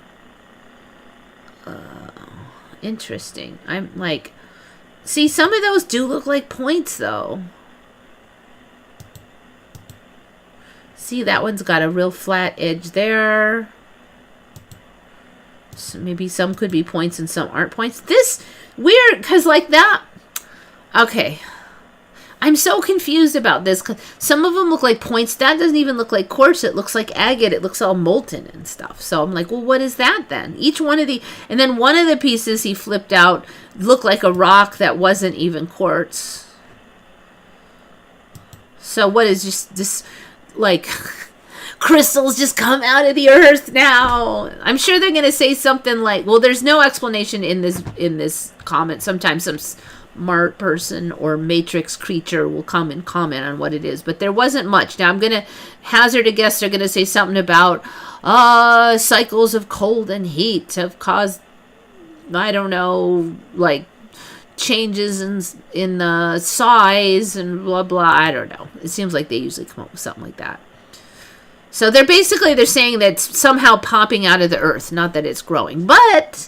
[SPEAKER 1] Interesting. I'm like... See, some of those do look like points, though. See, that one's got a real flat edge there. So maybe some could be points and some aren't points. This, weird, because like that... Okay. I'm so confused about this, because some of them look like points. That doesn't even look like quartz. It looks like agate. It looks all molten and stuff. So I'm like, well, what is that then? Each one of the... And then one of the pieces he flipped out looked like a rock that wasn't even quartz. So what is just this, like... crystals just come out of the earth now. I'm sure they're going to say something like, well, there's no explanation in this comment. Sometimes some smart person or matrix creature will come and comment on what it is, but there wasn't much. Now I'm going to hazard a guess. They're going to say something about cycles of cold and heat have caused, I don't know, like changes in the size and blah blah. I don't know. It seems like they usually come up with something like that. So they're saying that it's somehow popping out of the earth, not that it's growing. But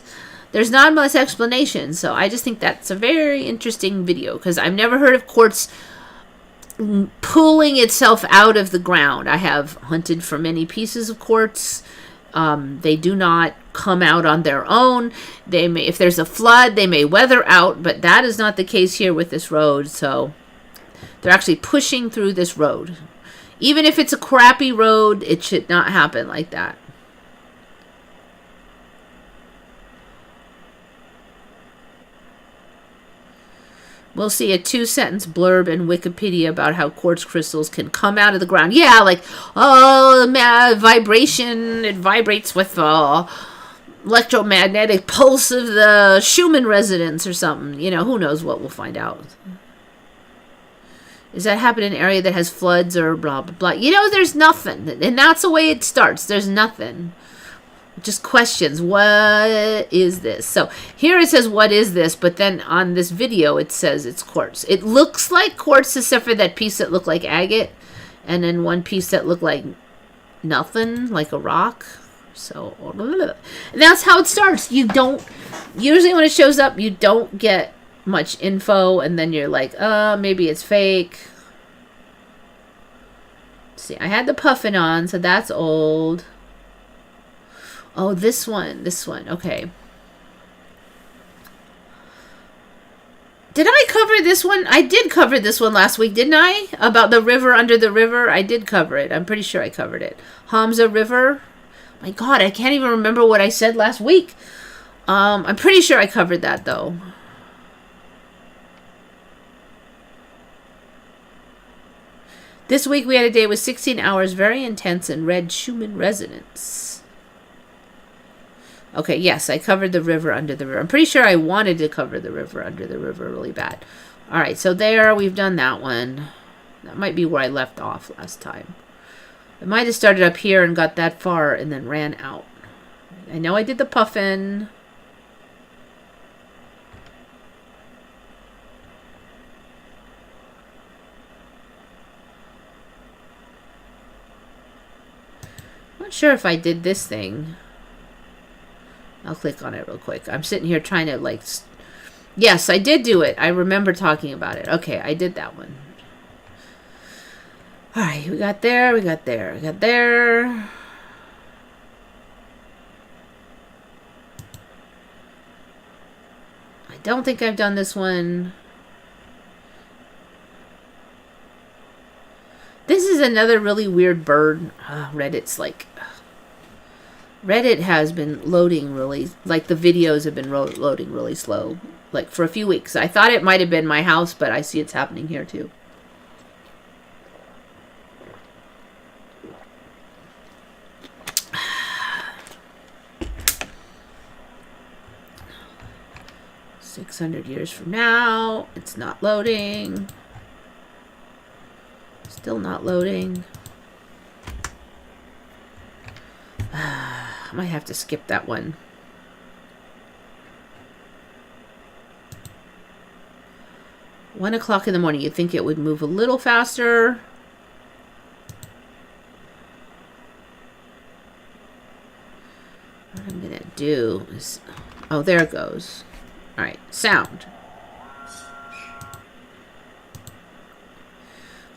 [SPEAKER 1] there's not much explanation. So I just think that's a very interesting video, because I've never heard of quartz pulling itself out of the ground. I have hunted for many pieces of quartz. They do not come out on their own. They may, if there's a flood, they may weather out, but that is not the case here with this road. So they're actually pushing through this road. Even if it's a crappy road, it should not happen like that. We'll see a 2-sentence blurb in Wikipedia about how quartz crystals can come out of the ground. Yeah, like, oh, vibration, it vibrates with the electromagnetic pulse of the Schumann resonance or something. You know, who knows what we'll find out. Does that happen in an area that has floods or blah, blah, blah? You know, there's nothing. And that's the way it starts. There's nothing. Just questions. What is this? So here it says, what is this? But then on this video, it says it's quartz. It looks like quartz except for that piece that looked like agate. And then one piece that looked like nothing, like a rock. So and that's how it starts. You don't, usually when it shows up, you don't get much info. And then you're like, maybe it's fake. Let's see, I had the puffin on, so that's old. Oh, this one. Okay. Did I cover this one? I did cover this one last week, didn't I? About the river under the river. I did cover it. I'm pretty sure I covered it. Hamza River. My God, I can't even remember what I said last week. I'm pretty sure I covered that, though. This week we had a day with 16 hours, very intense, and red Schumann resonance. Okay, yes, I covered the river under the river. I'm pretty sure I wanted to cover the river under the river really bad. All right, so there, we've done that one. That might be where I left off last time. I might have started up here and got that far and then ran out. I know I did the puffin. I'm not sure if I did this thing. I'll click on it real quick. I'm sitting here trying to, like... Yes, I did do it. I remember talking about it. Okay, I did that one. Alright, we got there, we got there, we got there. I don't think I've done this one. This is another really weird bird. Reddit's like... Reddit has been loading really, like the videos have been loading really slow, like for a few weeks. I thought it might have been my house, but I see it's happening here too. $600 years from now, it's not loading. Still not loading. I might have to skip that one. One o'clock in the morning. You'd think it would move a little faster. What I'm going to do is... Oh, there it goes. All right. Sound.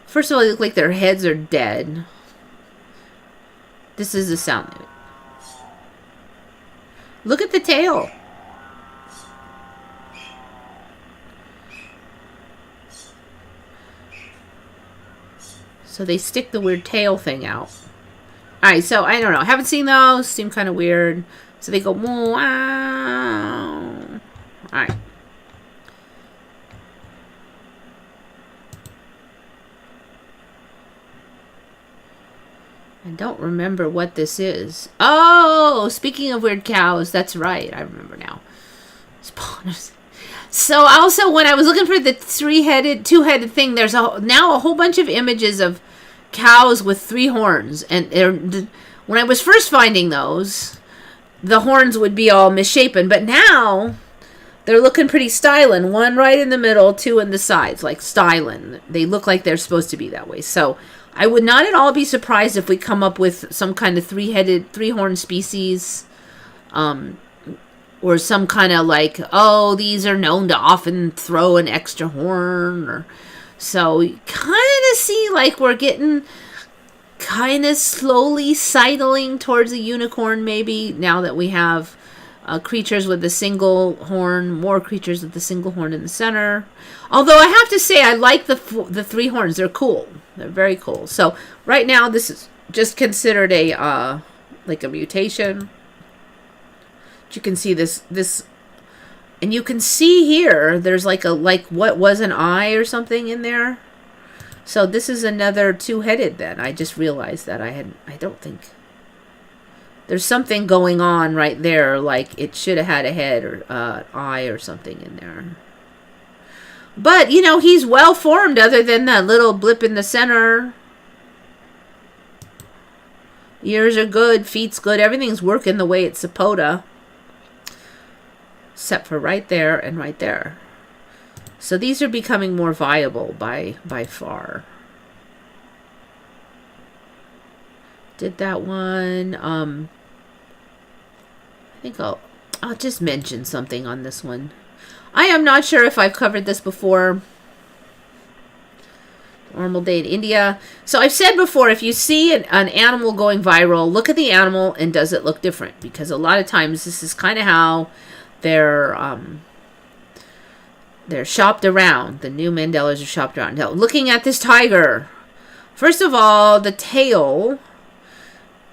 [SPEAKER 1] First of all, they look like their heads are dead. This is the sound of it. Look at the tail. So they stick the weird tail thing out. Alright, so I don't know. I haven't seen those. Seem kind of weird. So they go, wow. Alright. I don't remember what this is. Oh, speaking of weird cows, that's right. I remember now. Spawners. So also, when I was looking for the two-headed thing, there's now a whole bunch of images of cows with 3 horns. And when I was first finding those, the horns would be all misshapen. But now, they're looking pretty styling. 1 right in the middle, 2 in the sides, like styling. They look like they're supposed to be that way. So I would not at all be surprised if we come up with some kind of 3-horned species, or some kind of like, oh, these are known to often throw an extra horn, or so kind of see like we're getting kind of slowly sidling towards a unicorn, maybe, now that we have creatures with a single horn, more creatures with the single horn in the center. Although I have to say, I like the 3 horns. They're cool. They're very cool. So right now, this is just considered a like a mutation. But you can see this, and you can see here, there's like what was an eye or something in there. So this is another 2-headed then. I just realized that I don't think. There's something going on right there, like it should have had a head or eye or something in there. But, you know, he's well formed other than that little blip in the center. Ears are good, feet's good, everything's working the way it's supposed to. Except for right there and right there. So these are becoming more viable by far. Did that one. I think I'll just mention something on this one. I am not sure if I've covered this before. Normal day in India. So I've said before, if you see an animal going viral, look at the animal and does it look different? Because a lot of times this is kind of how they're shopped around. The new Mandelas are shopped around. Now, looking at this tiger, first of all, the tail,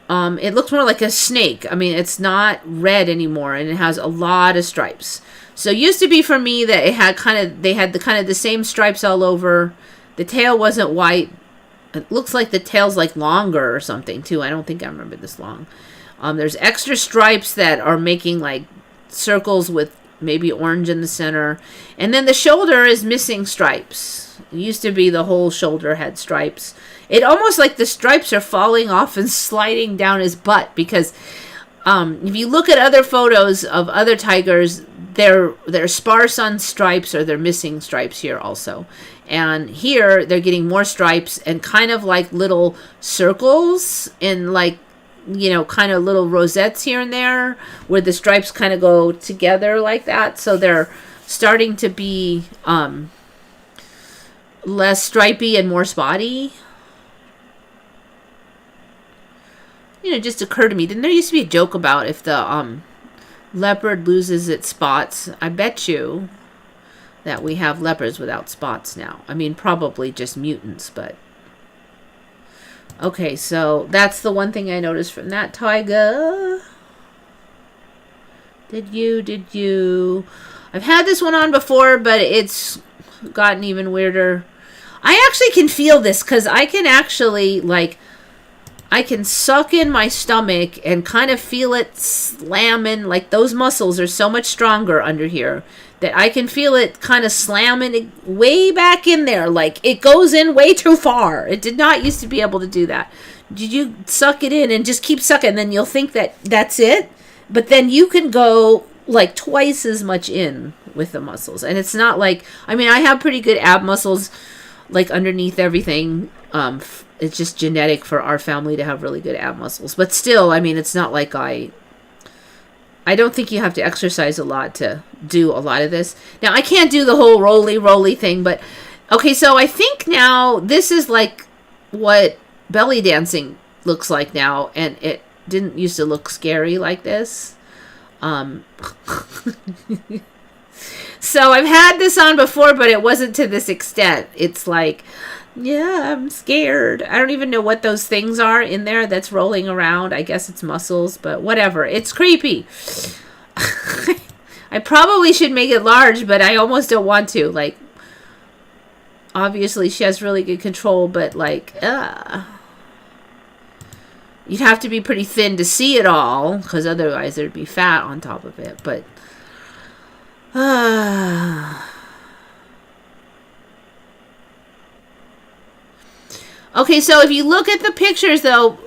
[SPEAKER 1] it looks more like a snake. I mean, it's not red anymore, and it has a lot of stripes. So it used to be for me that it had they had the same stripes all over. The tail wasn't white. It looks like the tail's like longer or something too. I don't think I remember this long. There's extra stripes that are making like circles with maybe orange in the center. And then the shoulder is missing stripes. It used to be the whole shoulder had stripes. It almost like the stripes are falling off and sliding down his butt, because if you look at other photos of other tigers, they're sparse on stripes, or they're missing stripes here also. And here they're getting more stripes and kind of like little circles and like, you know, kind of little rosettes here and there where the stripes kind of go together like that. So they're starting to be less stripy and more spotty. You know, it just occurred to me, didn't there used to be a joke about if the leopard loses its spots? I bet you that we have leopards without spots now. I mean, probably just mutants, but... Okay, so that's the one thing I noticed from that tiger. Did you? I've had this one on before, but it's gotten even weirder. I actually can feel this, because I can actually, like... I can suck in my stomach and kind of feel it slamming. Like, those muscles are so much stronger under here that I can feel it kind of slamming way back in there. Like, it goes in way too far. It did not used to be able to do that. Did you suck it in and just keep sucking? And then you'll think that that's it. But then you can go like twice as much in with the muscles. And it's not like, I mean, I have pretty good ab muscles, like underneath everything. It's just genetic for our family to have really good ab muscles. But still, I mean, it's not like I don't think you have to exercise a lot to do a lot of this. Now, I can't do the whole roly thing, but... Okay, so I think now this is like what belly dancing looks like now, and it didn't used to look scary like this. So I've had this on before, but it wasn't to this extent. It's like... Yeah, I'm scared. I don't even know what those things are in there that's rolling around. I guess it's muscles, but whatever. It's creepy. I probably should make it large, but I almost don't want to. Like, obviously she has really good control, but like, you'd have to be pretty thin to see it all, because otherwise there'd be fat on top of it, but... Okay, so if you look at the pictures, though,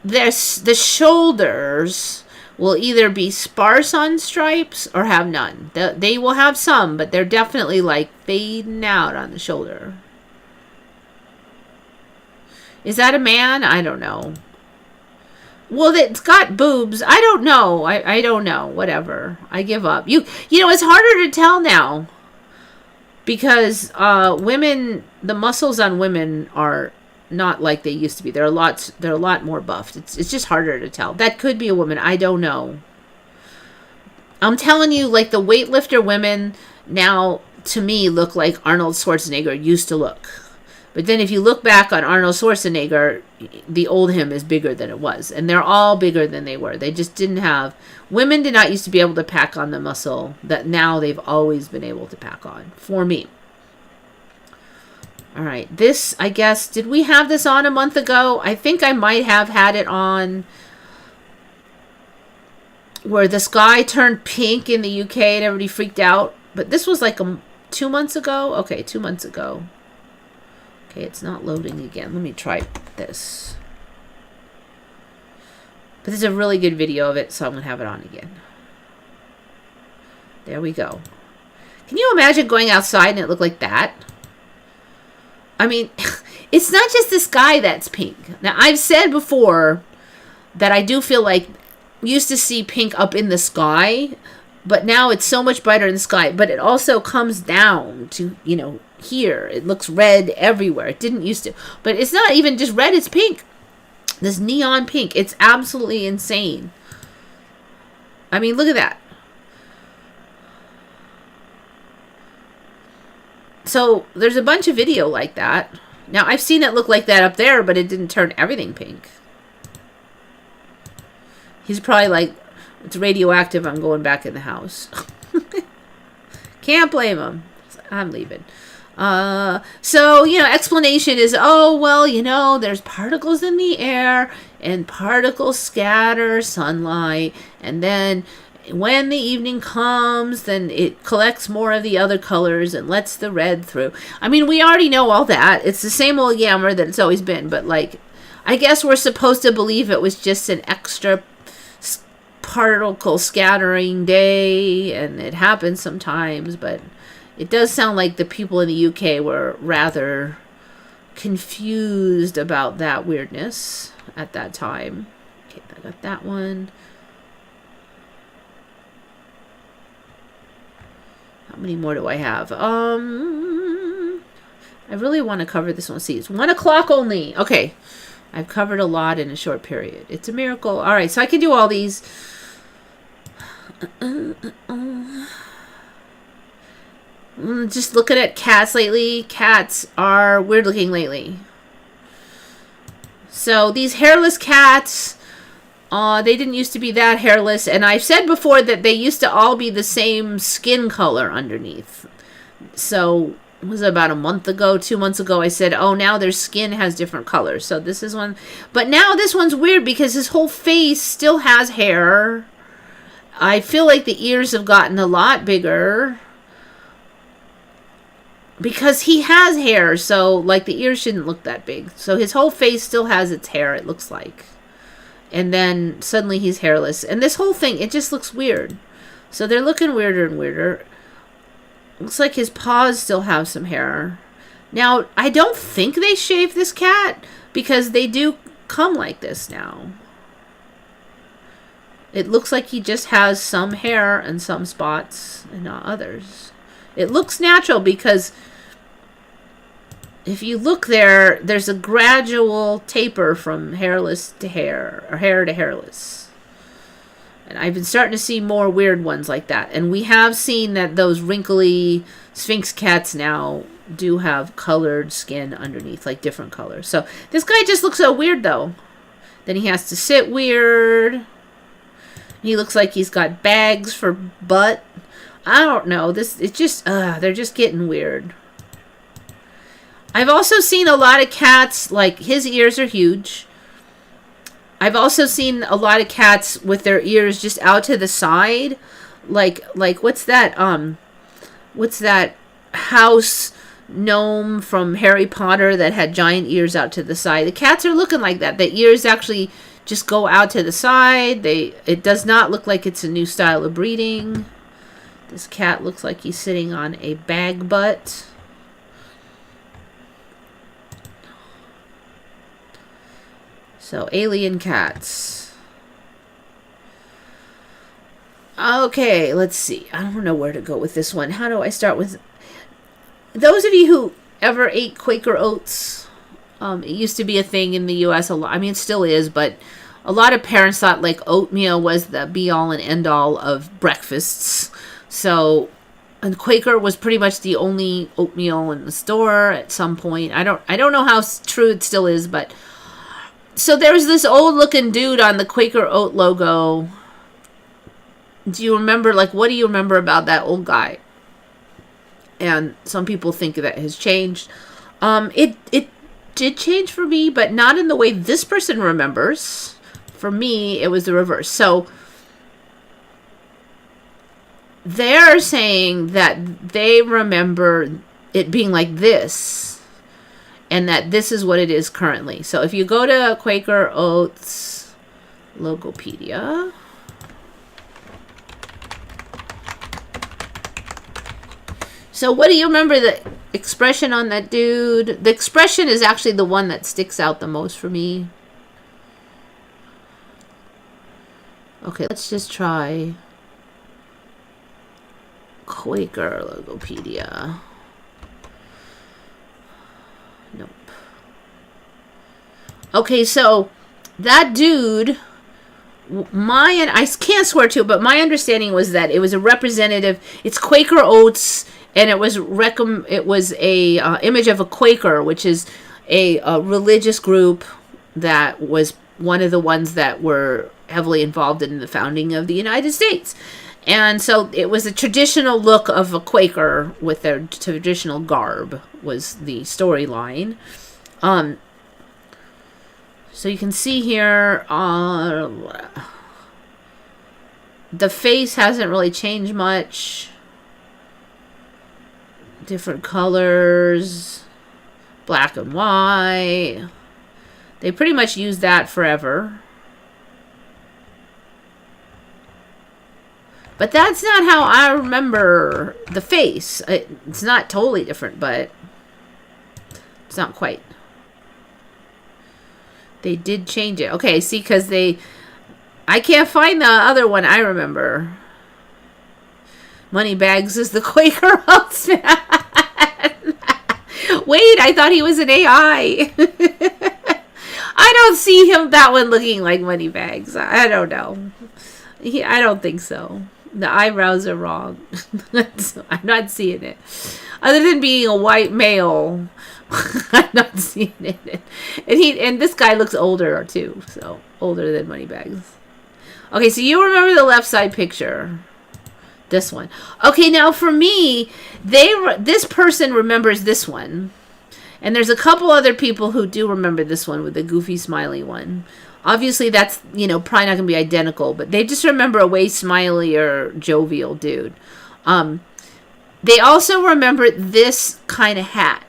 [SPEAKER 1] there's the shoulders will either be sparse on stripes or have none. They will have some, but they're definitely, like, fading out on the shoulder. Is that a man? I don't know. Well, it's got boobs. I don't know. I don't know. Whatever. I give up. You know, it's harder to tell now. because women, the muscles on women are not like they used to be. They're a lot more buffed. It's just harder to tell. That could be a woman. I don't know. I'm telling you, like, the weightlifter women now, to me, look like Arnold Schwarzenegger used to look. But then if you look back on Arnold Schwarzenegger, the old him is bigger than it was. And they're all bigger than they were. They just didn't have... Women did not used to be able to pack on the muscle that now they've always been able to pack on. For me. All right. This, I guess... Did we have this on a month ago? I think I might have had it on... where the sky turned pink in the UK and everybody freaked out. But this was like 2 months ago. Okay, 2 months ago. Okay, it's not loading again. Let me try this. But this is a really good video of it, so I'm going to have it on again. There we go. Can you imagine going outside and it looked like that? I mean, it's not just the sky that's pink. Now, I've said before that I do feel like used to see pink up in the sky, but now it's so much brighter in the sky. But it also comes down to, you know, here. It looks red everywhere. It didn't used to. But it's not even just red, it's pink. This neon pink. It's absolutely insane. I mean, look at that. So there's a bunch of video like that. Now, I've seen it look like that up there, but it didn't turn everything pink. He's probably like, it's radioactive, I'm going back in the house. Can't blame him. I'm leaving. So, you know, explanation is, oh, well, you know, there's particles in the air, and particles scatter sunlight, and then when the evening comes, then it collects more of the other colors and lets the red through. I mean, we already know all that. It's the same old yammer that it's always been, but, like, I guess we're supposed to believe it was just an extra particle scattering day, and it happens sometimes, but it does sound like the people in the UK were rather confused about that weirdness at that time. Okay, I got that one. How many more do I have? I really want to cover this one. See, it's 1 o'clock only. Okay, I've covered a lot in a short period. It's a miracle. All right, so I can do all these. Just looking at cats lately. Cats are weird looking lately. So these hairless cats, they didn't used to be that hairless. And I've said before that they used to all be the same skin color underneath. So it was about a month ago, 2 months ago, I said, oh, now their skin has different colors. So this is one. But now this one's weird because his whole face still has hair. I feel like the ears have gotten a lot bigger. Because he has hair, so, like, the ears shouldn't look that big. So his whole face still has its hair, it looks like. And then suddenly he's hairless. And this whole thing, it just looks weird. So they're looking weirder and weirder. Looks like his paws still have some hair. Now, I don't think they shaved this cat, because they do come like this now. It looks like he just has some hair and some spots and not others. It looks natural because if you look there, there's a gradual taper from hairless to hair, or hair to hairless. And I've been starting to see more weird ones like that. And we have seen that those wrinkly Sphinx cats now do have colored skin underneath, like different colors. So this guy just looks so weird, though. Then he has to sit weird. He looks like he's got bags for butt. I don't know. It's just, they're just getting weird. I've also seen a lot of cats, like, his ears are huge. I've also seen a lot of cats with their ears just out to the side. Like, what's that house gnome from Harry Potter that had giant ears out to the side? The cats are looking like that. The ears actually just go out to the side. It does not look like it's a new style of breeding. This cat looks like he's sitting on a bag butt. So, alien cats. Okay, let's see. I don't know where to go with this one. How do I start with... those of you who ever ate Quaker Oats, it used to be a thing in the U.S. a lot. I mean, it still is, but a lot of parents thought like oatmeal was the be-all and end-all of breakfasts. So, and Quaker was pretty much the only oatmeal in the store at some point. I don't know how true it still is, but so there's this old-looking dude on the Quaker Oat logo. Do you remember? Like, what do you remember about that old guy? And some people think that has changed. It did change for me, but not in the way this person remembers. For me, it was the reverse. So they're saying that they remember it being like this, and that this is what it is currently. So if you go to Quaker Oats Logopedia, so what do you remember the expression on that dude? The expression is actually the one that sticks out the most for me. Okay, let's just try Quaker Logopedia. Nope. Okay, so that dude, I can't swear to it, but my understanding was that it was a representative. It's Quaker Oats. And it was a image of a Quaker, which is a religious group that was one of the ones that were heavily involved in the founding of the United States. And so it was a traditional look of a Quaker with their traditional garb was the storyline. So you can see here, the face hasn't really changed much. Different colors, black and white. They pretty much use that forever. But that's not how I remember the face. It's not totally different, but it's not quite. They did change it. Okay, see, because I can't find the other one I remember. Moneybags is the Quaker Oats man. Wait, I thought he was an AI. I don't see that one looking like Moneybags. I don't know. I don't think so. The eyebrows are wrong. I'm not seeing it. Other than being a white male, I'm not seeing it. And this guy looks older too, so older than Moneybags. Okay, so you remember the left side picture. This one. Okay, now for me, this person remembers this one. And there's a couple other people who do remember this one with the goofy smiley one. Obviously, that's, probably not going to be identical, but they just remember a way smilier, jovial dude. They also remember this kind of hat.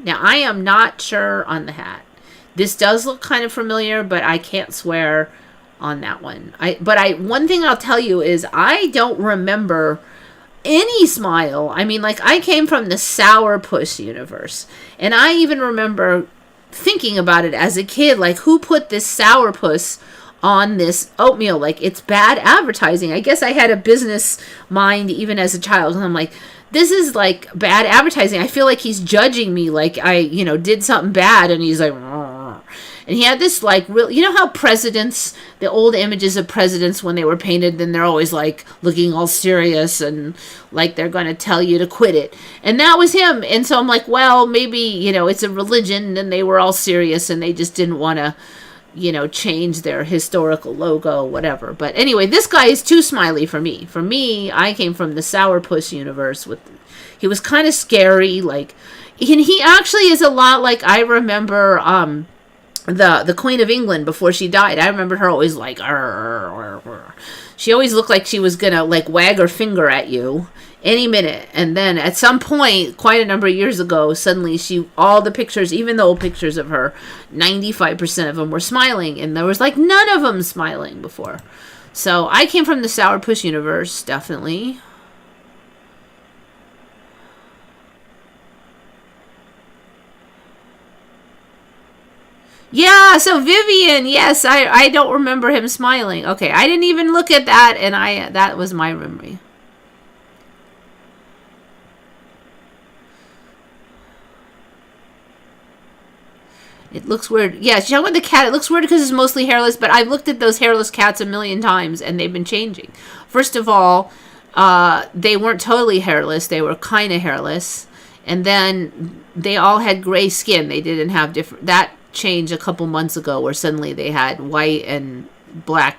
[SPEAKER 1] Now, I am not sure on the hat. This does look kind of familiar, but I can't swear on that one. One thing I'll tell you is I don't remember any smile. I mean, like, I came from the sourpuss universe, and I even remember thinking about it as a kid, like, who put this sourpuss on this oatmeal? Like, it's bad advertising. I guess I had a business mind even as a child, and I'm like, this is like bad advertising. I feel like he's judging me, like I did something bad, and he's like, and he had this, like, real, how presidents, the old images of presidents when they were painted, then they're always, like, looking all serious and like they're going to tell you to quit it. And that was him. And so I'm like, well, maybe, it's a religion and they were all serious and they just didn't want to, change their historical logo, whatever. But anyway, this guy is too smiley for me. For me, I came from the sourpuss universe he was kind of scary, like, and he actually is a lot like I remember, the Queen of England before she died. I remember her always like, she always looked like she was gonna like wag her finger at you any minute. And then at some point, quite a number of years ago, suddenly all the pictures, even the old pictures of her, 95% of them were smiling, and there was like none of them smiling before. So I came from the sourpuss universe, definitely. Yeah, so Vivian, yes, I don't remember him smiling. Okay, I didn't even look at that, and that was my memory. It looks weird. Yeah, she's talking about the cat. It looks weird because it's mostly hairless, but I've looked at those hairless cats a million times, and they've been changing. First of all, they weren't totally hairless. They were kind of hairless. And then they all had gray skin. They didn't have different... That changed a couple months ago where suddenly they had white and black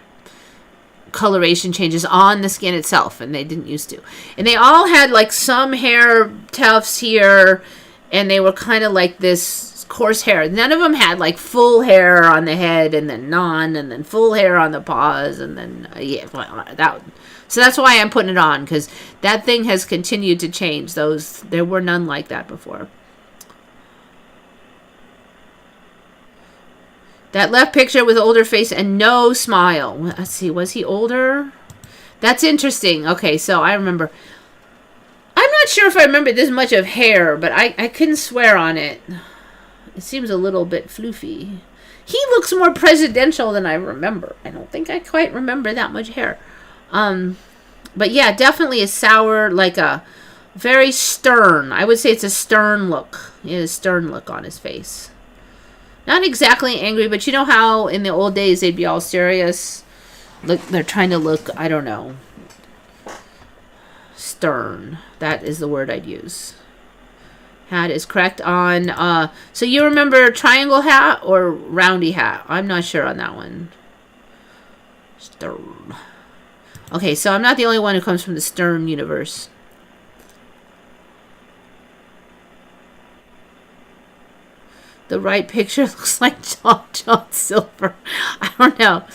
[SPEAKER 1] coloration changes on the skin itself, and they didn't used to. And they all had, like, some hair tufts here, and they were kind of like this coarse hair. None of them had like full hair on the head and then none, and then full hair on the paws, and then so that's why I'm putting it on, because that thing has continued to change. There were none like that before. That left picture with older face and no smile. Let's see, was he older? That's interesting. Okay, so I remember. I'm not sure if I remember this much of hair, but I couldn't swear on it. It seems a little bit floofy. He looks more presidential than I remember. I don't think I quite remember that much hair. But yeah, definitely a sour, like a very stern. I would say it's a stern look. He has a stern look on his face. Not exactly angry, but you know how in the old days they'd be all serious? Look, they're trying to look, I don't know, stern. That is the word I'd use. Hat is correct on, so you remember triangle hat or roundy hat? I'm not sure on that one. Stern. Okay, so I'm not the only one who comes from the Sperm universe. The right picture looks like John Silver. I don't know.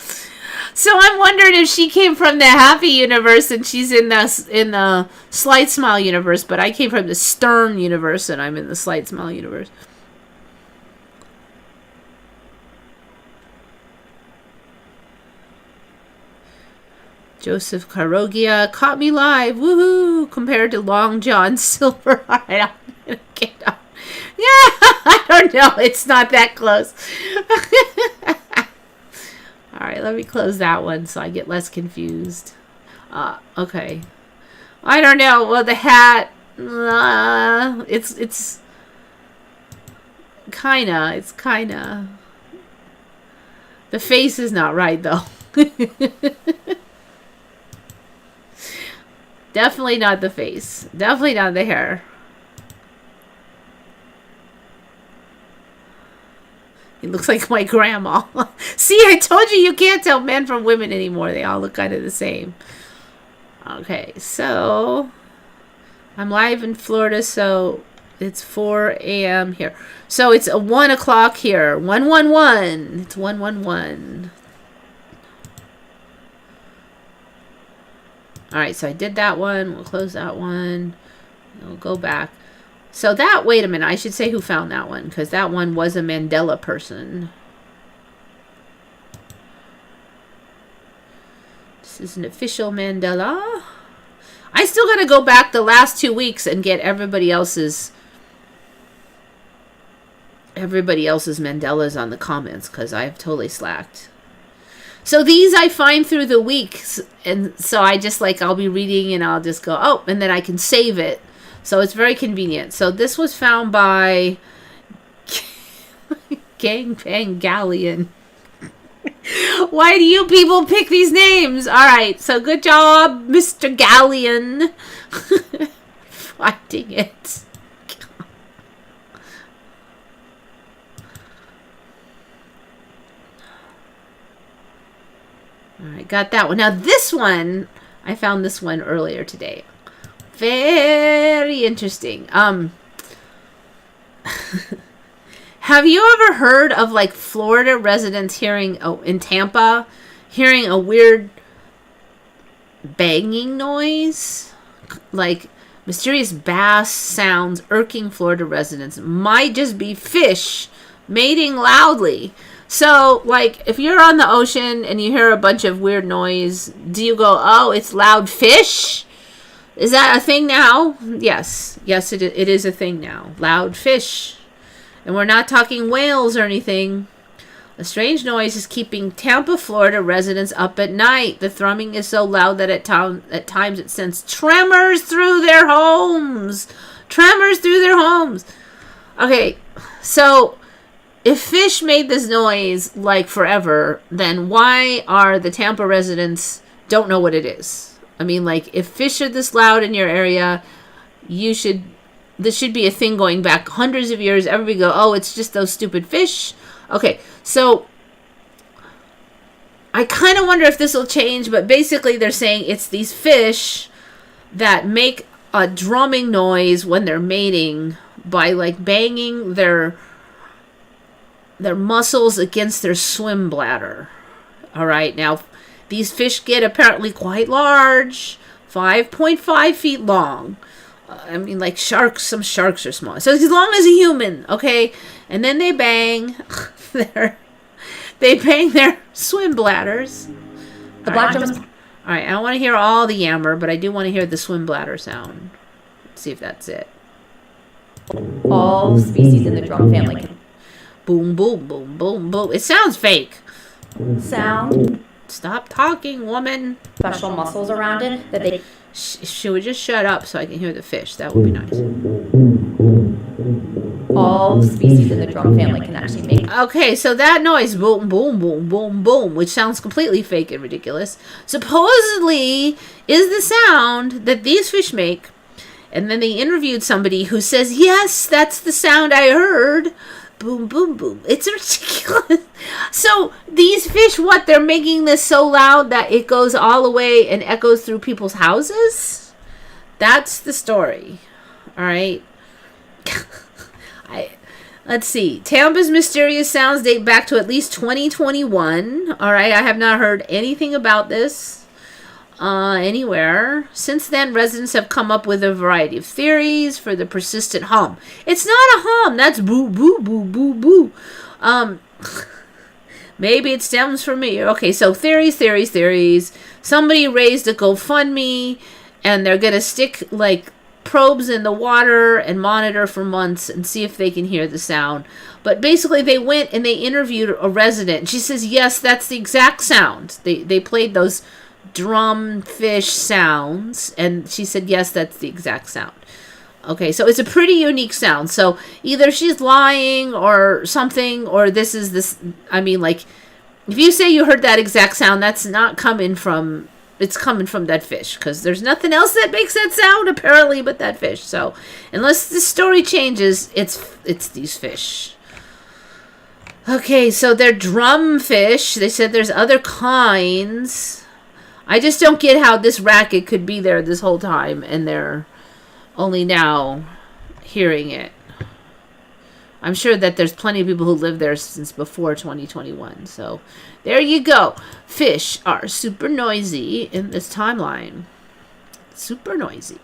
[SPEAKER 1] So I'm wondering if she came from the Happy universe and she's in the Slight Smile universe, but I came from the Stern universe and I'm in the Slight Smile universe. Joseph Carogia caught me live, woohoo! Compared to Long John Silver. All right, I'm gonna get up. Yeah, I don't know. It's not that close. All right, let me close that one so I get less confused. Okay. I don't know. Well, the hat, it's kinda. The face is not right though. Definitely not the face. Definitely not the hair. He looks like my grandma. See, I told you can't tell men from women anymore. They all look kind of the same. Okay, so I'm live in Florida, so it's 4 a.m. here. So it's a 1 o'clock here. 111. It's 111. All right, so I did that one. We'll close that one. We'll go back. So that, wait a minute, I should say who found that one, because that one was a Mandela person. This is an official Mandela. I still got to go back the last 2 weeks and get everybody else's Mandelas on the comments, because I've totally slacked. So these I find through the weeks, and so I just I'll be reading and I'll just go, oh, and then I can save it. So it's very convenient. So this was found by Gangbang Galleon. Why do you people pick these names? All right, so good job, Mr. Galleon. Finding it. All right, got that one. Now this one, I found this one earlier today. Very interesting. Have you ever heard of Florida residents in Tampa hearing a weird banging noise? Like mysterious bass sounds irking Florida residents. Might just be fish mating loudly. So, if you're on the ocean and you hear a bunch of weird noise, do you go, oh, it's loud fish? Is that a thing now? Yes. Yes, it is a thing now. Loud fish. And we're not talking whales or anything. A strange noise is keeping Tampa, Florida residents up at night. The thrumming is so loud that at times it sends tremors through their homes. Tremors through their homes. Okay, so if fish made this noise like forever, then why are the Tampa residents don't know what it is? I mean, like, if fish are this loud in your area, this should be a thing going back hundreds of years. Everybody go, oh, it's just those stupid fish. Okay, so I kind of wonder if this will change, but basically they're saying it's these fish that make a drumming noise when they're mating by, like, banging their muscles against their swim bladder. All right, now these fish get apparently quite large, 5.5 feet long. I mean, like sharks, some sharks are small. So as long as a human, okay? And then they bang their swim bladders.
[SPEAKER 2] The black drum.
[SPEAKER 1] All right, I don't want to hear all the yammer, but I do want to hear the swim bladder sound. Let's see if that's it.
[SPEAKER 2] All species in the drum family can
[SPEAKER 1] Boom, boom, boom, boom, boom. It sounds fake.
[SPEAKER 2] sound
[SPEAKER 1] Stop talking, woman.
[SPEAKER 2] special muscles around it that they
[SPEAKER 1] She would just shut up so I can hear the fish. That would be nice.
[SPEAKER 2] all species in the drum family can actually make.
[SPEAKER 1] Okay, so that noise, boom, boom, boom, boom, boom, which sounds completely fake and ridiculous, supposedly is the sound that these fish make. And then they interviewed somebody who says, yes, that's the sound I heard. Boom, boom, boom. It's ridiculous. So these fish, what? They're making this so loud that it goes all the way and echoes through people's houses? That's the story. All right. Let's see. Tampa's mysterious sounds date back to at least 2021. All right. I have not heard anything about this anywhere. Since then, residents have come up with a variety of theories for the persistent hum. It's not a hum. That's boo, boo, boo, boo, boo. Maybe it stems from me. Okay, so theories. Somebody raised a GoFundMe, and they're going to stick, like, probes in the water and monitor for months and see if they can hear the sound. But basically, they went and they interviewed a resident. And she says, yes, that's the exact sound. They played those drum fish sounds, and she said, yes, that's the exact sound. Okay, so it's a pretty unique sound. So either she's lying or something, or this is this. I mean, like, if you say you heard that exact sound, that's not coming from, it's coming from that fish, because there's nothing else that makes that sound apparently but that fish. So unless the story changes, it's these fish. Okay, so they're drum fish. They said there's other kinds. I just don't get how this racket could be there this whole time and they're only now hearing it. I'm sure that there's plenty of people who lived there since before 2021. So there you go. Fish are super noisy in this timeline. Super noisy.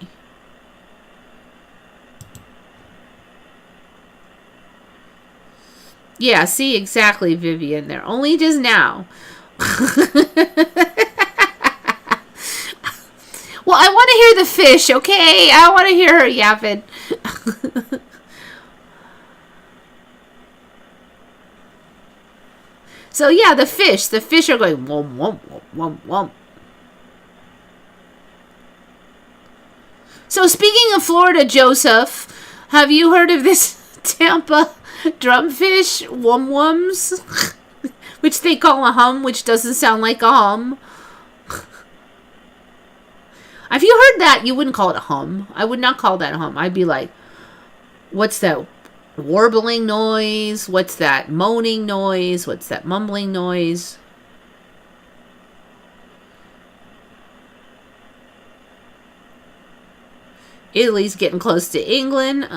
[SPEAKER 1] Yeah, see, exactly, Vivian. They're only just now. Well, I want to hear the fish, okay? I want to hear her yapping. So, yeah, the fish. The fish are going, womp, womp, womp, womp, womp. So, speaking of Florida, Joseph, have you heard of this Tampa drumfish, wum-wums? Which they call a hum, which doesn't sound like a hum. If you heard that, you wouldn't call it a hum. I would not call that a hum. I'd be like, what's that warbling noise? What's that moaning noise? What's that mumbling noise? Italy's getting close to England.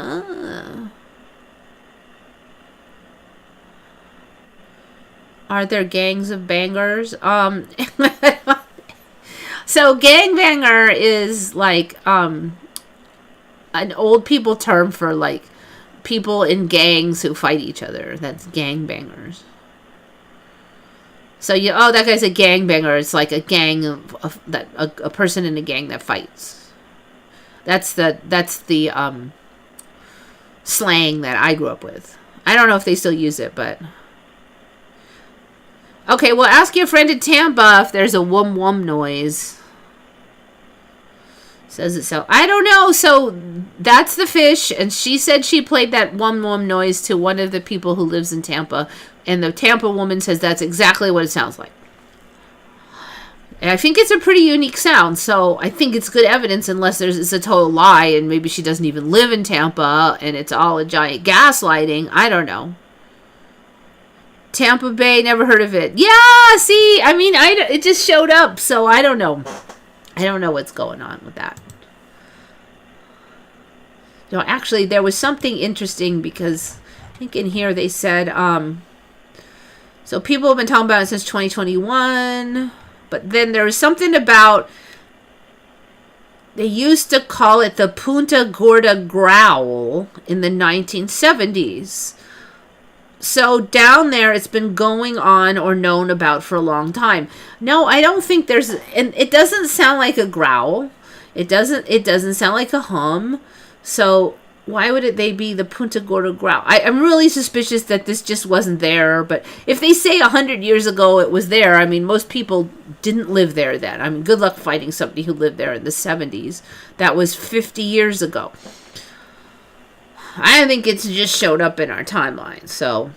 [SPEAKER 1] Are there gangs of bangers? So gangbanger is like an old people term for like people in gangs who fight each other. That's gangbangers. So that guy's a gangbanger. It's like a gang of that a person in a gang that fights. That's the slang that I grew up with. I don't know if they still use it, but okay, well, ask your friend in Tampa if there's a wum-wum noise. Says it so. I don't know. So that's the fish, and she said she played that wum wum noise to one of the people who lives in Tampa, and the Tampa woman says that's exactly what it sounds like. And I think it's a pretty unique sound, so I think it's good evidence, unless it's a total lie, and maybe she doesn't even live in Tampa, and it's all a giant gaslighting. I don't know. Tampa Bay, never heard of it. Yeah, see, I mean, it just showed up, so I don't know. I don't know what's going on with that. No, actually, there was something interesting, because I think in here they said, so people have been talking about it since 2021, but then there was something about, they used to call it the Punta Gorda growl in the 1970s. So down there, it's been going on or known about for a long time. No, I don't think there's, and it doesn't sound like a growl. It doesn't sound like a hum. So why would they be the Punta Gorda growl? I'm really suspicious that this just wasn't there. But if they say 100 years ago it was there, I mean, most people didn't live there then. I mean, good luck finding somebody who lived there in the 70s. That was 50 years ago. I think it's just showed up in our timeline. So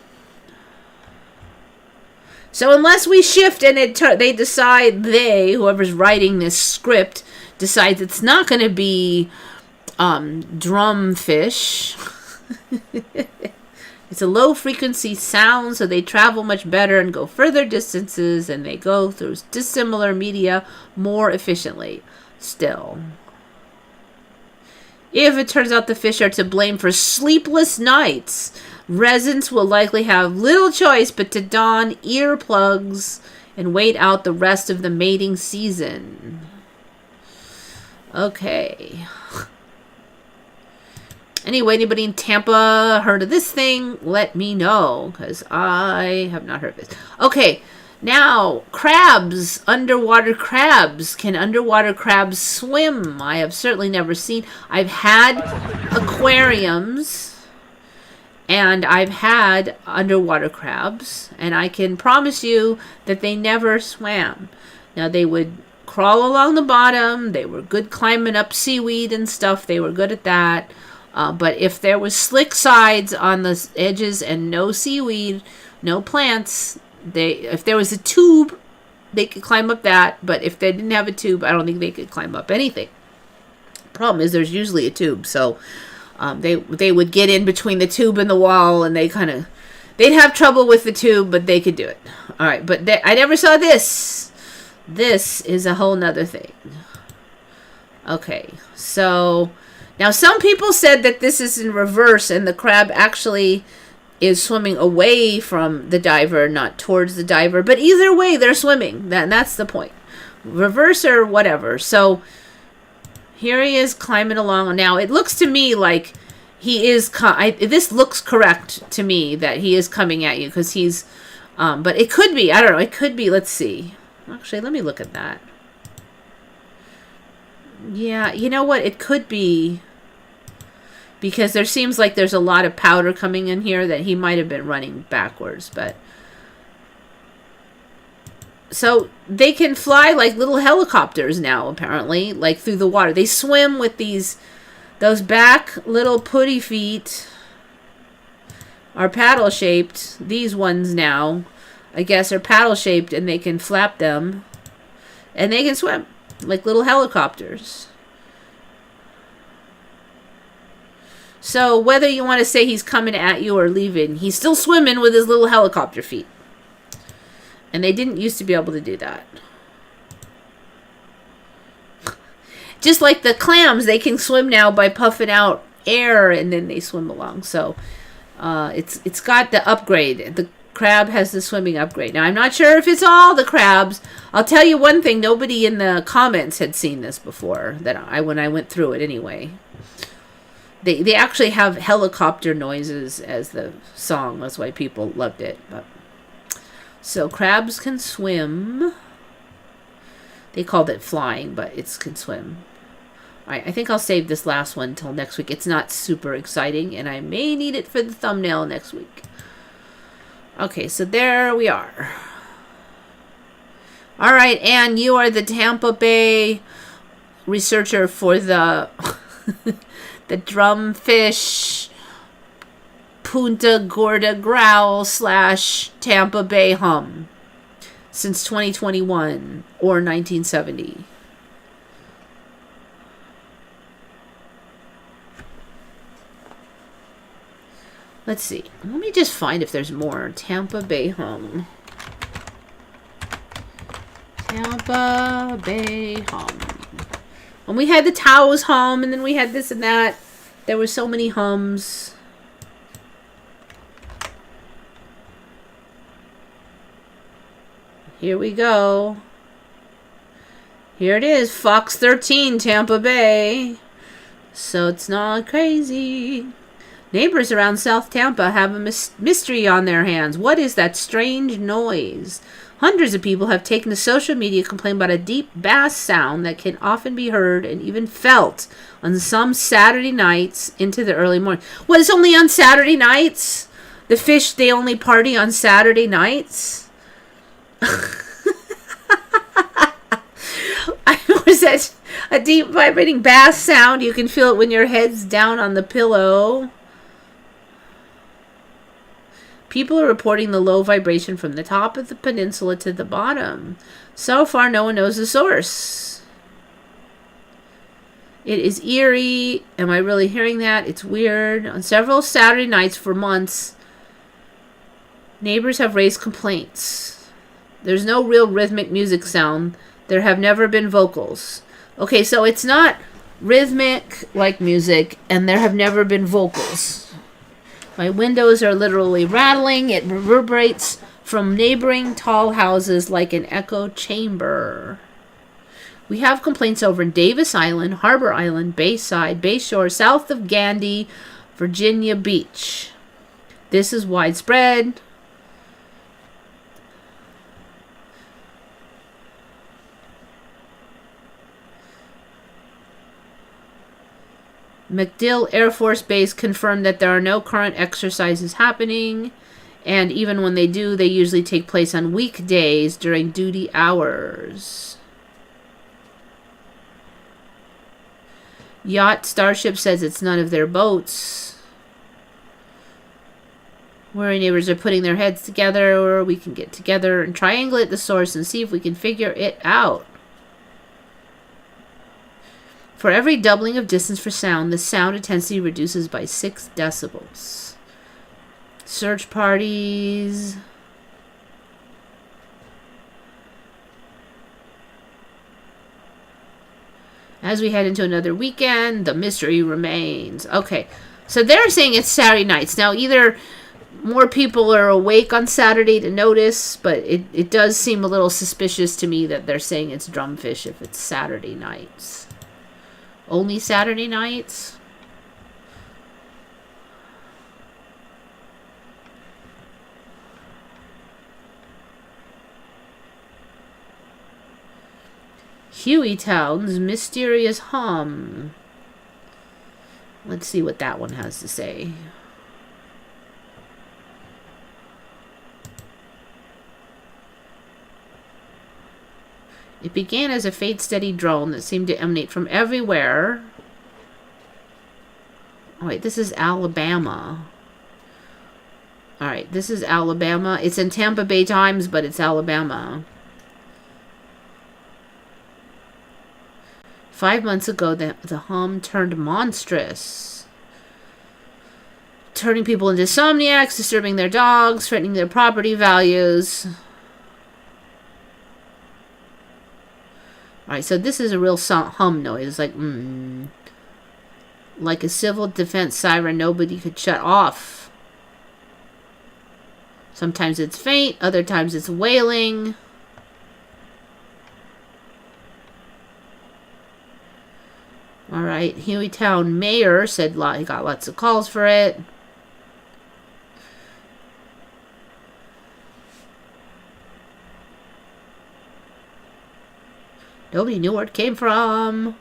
[SPEAKER 1] unless we shift and they decide, whoever's writing this script, decides it's not going to be drumfish. It's a low frequency sound, so they travel much better and go further distances, and they go through dissimilar media more efficiently. Still, if it turns out the fish are to blame for sleepless nights, residents will likely have little choice but to don earplugs and wait out the rest of the mating season. Okay. Anyway, anybody in Tampa heard of this thing? Let me know, because I have not heard of this. Okay, now, crabs, underwater crabs. Can underwater crabs swim? I have certainly never seen. I've had aquariums, and I've had underwater crabs, and I can promise you that they never swam. Now, they would crawl along the bottom. They were good climbing up seaweed and stuff. They were good at that. But if there was slick sides on the edges and no seaweed, no plants, if there was a tube, they could climb up that. But if they didn't have a tube, I don't think they could climb up anything. Problem is, there's usually a tube, so they would get in between the tube and the wall, and they'd have trouble with the tube, but they could do it. All right, but I never saw this. This is a whole nother thing. Okay, so now some people said that this is in reverse, and the crab actually is swimming away from the diver, not towards the diver. But either way, they're swimming. That's the point. Reverse or whatever. So here he is climbing along. Now, it looks to me like he is... this looks correct to me that he is coming at you, because he's... but it could be. I don't know. It could be. Let's see. Actually, let me look at that. Yeah, you know what? It could be... because there seems like there's a lot of powder coming in here, that he might have been running backwards. But so they can fly like little helicopters now, apparently, like through the water. They swim with those back little putty feet are paddle shaped. These ones now, I guess, are paddle shaped, and they can flap them, and they can swim like little helicopters. So whether you want to say he's coming at you or leaving, he's still swimming with his little helicopter feet. And they didn't used to be able to do that. Just like the clams, they can swim now by puffing out air, and then they swim along. So it's got the upgrade. The crab has the swimming upgrade. Now, I'm not sure if it's all the crabs. I'll tell you one thing. Nobody in the comments had seen this before, when I went through it anyway. They actually have helicopter noises as the song. That's why people loved it. But so crabs can swim. They called it flying, but it can swim. All right, I think I'll save this last one until next week. It's not super exciting, and I may need it for the thumbnail next week. Okay, so there we are. All right, Anne, you are the Tampa Bay researcher for the the drumfish Punta Gorda growl / Tampa Bay hum since 2021 or 1970. Let's see. Let me just find if there's more. Tampa Bay hum. Tampa Bay hum. When we had the Taos hum, and then we had this and that. There were so many hums. Here we go. Here it is. Fox 13, Tampa Bay. So it's not crazy. Neighbors around South Tampa have a mystery on their hands. What is that strange noise? Hundreds of people have taken to social media to complain about a deep bass sound that can often be heard and even felt on some Saturday nights into the early morning. What, it's only on Saturday nights? The fish, they only party on Saturday nights? Was that a deep vibrating bass sound? You can feel it when your head's down on the pillow. People are reporting the low vibration from the top of the peninsula to the bottom. So far, no one knows the source. It is eerie. Am I really hearing that? It's weird. On several Saturday nights for months, neighbors have raised complaints. There's no real rhythmic music sound. There have never been vocals. Okay, so it's not rhythmic like music, and there have never been vocals. My windows are literally rattling. It reverberates from neighboring tall houses like an echo chamber. We have complaints over in Davis Island, Harbor Island, Bayside, Bayshore, south of Gandy, Virginia Beach. This is widespread. MacDill Air Force Base confirmed that there are no current exercises happening, and even when they do, they usually take place on weekdays during duty hours. Yacht Starship says it's none of their boats. Worry neighbors are putting their heads together, or we can get together and triangulate the source and see if we can figure it out. For every doubling of distance for sound, the sound intensity reduces by 6 decibels. Search parties. As we head into another weekend, the mystery remains. Okay, so they're saying it's Saturday nights. Now, either more people are awake on Saturday to notice, but it does seem a little suspicious to me that they're saying it's drumfish if it's Saturday nights. Only Saturday nights? Hueytown's mysterious hum. Let's see what that one has to say. It began as a fade-steady drone that seemed to emanate from everywhere. Oh, wait, this is Alabama. All right, this is Alabama. It's in Tampa Bay Times, but it's Alabama. 5 months ago, the hum turned monstrous, turning people into insomniacs, disturbing their dogs, threatening their property values. Alright, so this is a real hum noise. It's like a civil defense siren nobody could shut off. Sometimes it's faint, other times it's wailing. Alright, Hueytown mayor said he got lots of calls for it. Nobody knew where it came from.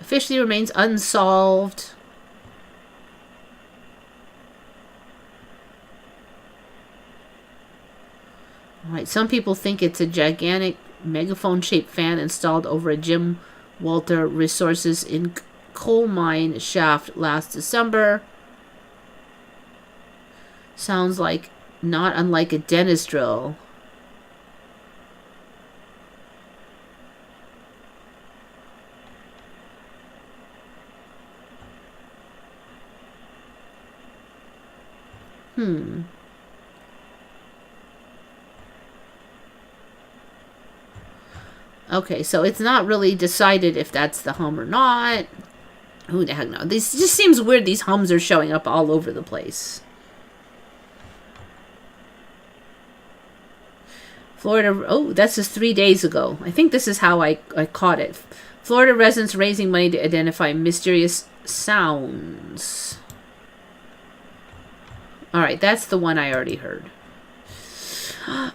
[SPEAKER 1] Officially remains unsolved. Alright, some people think it's a gigantic megaphone-shaped fan installed over a Jim Walter Resources in coal mine shaft last December. Sounds like not unlike a dentist drill. Okay, so it's not really decided if that's the hum or not. Who the heck knows? This just seems weird. These hums are showing up all over the place. Florida, oh, that's just 3 days ago. I think this is how I caught it. Florida residents raising money to identify mysterious sounds. All right, that's the one I already heard.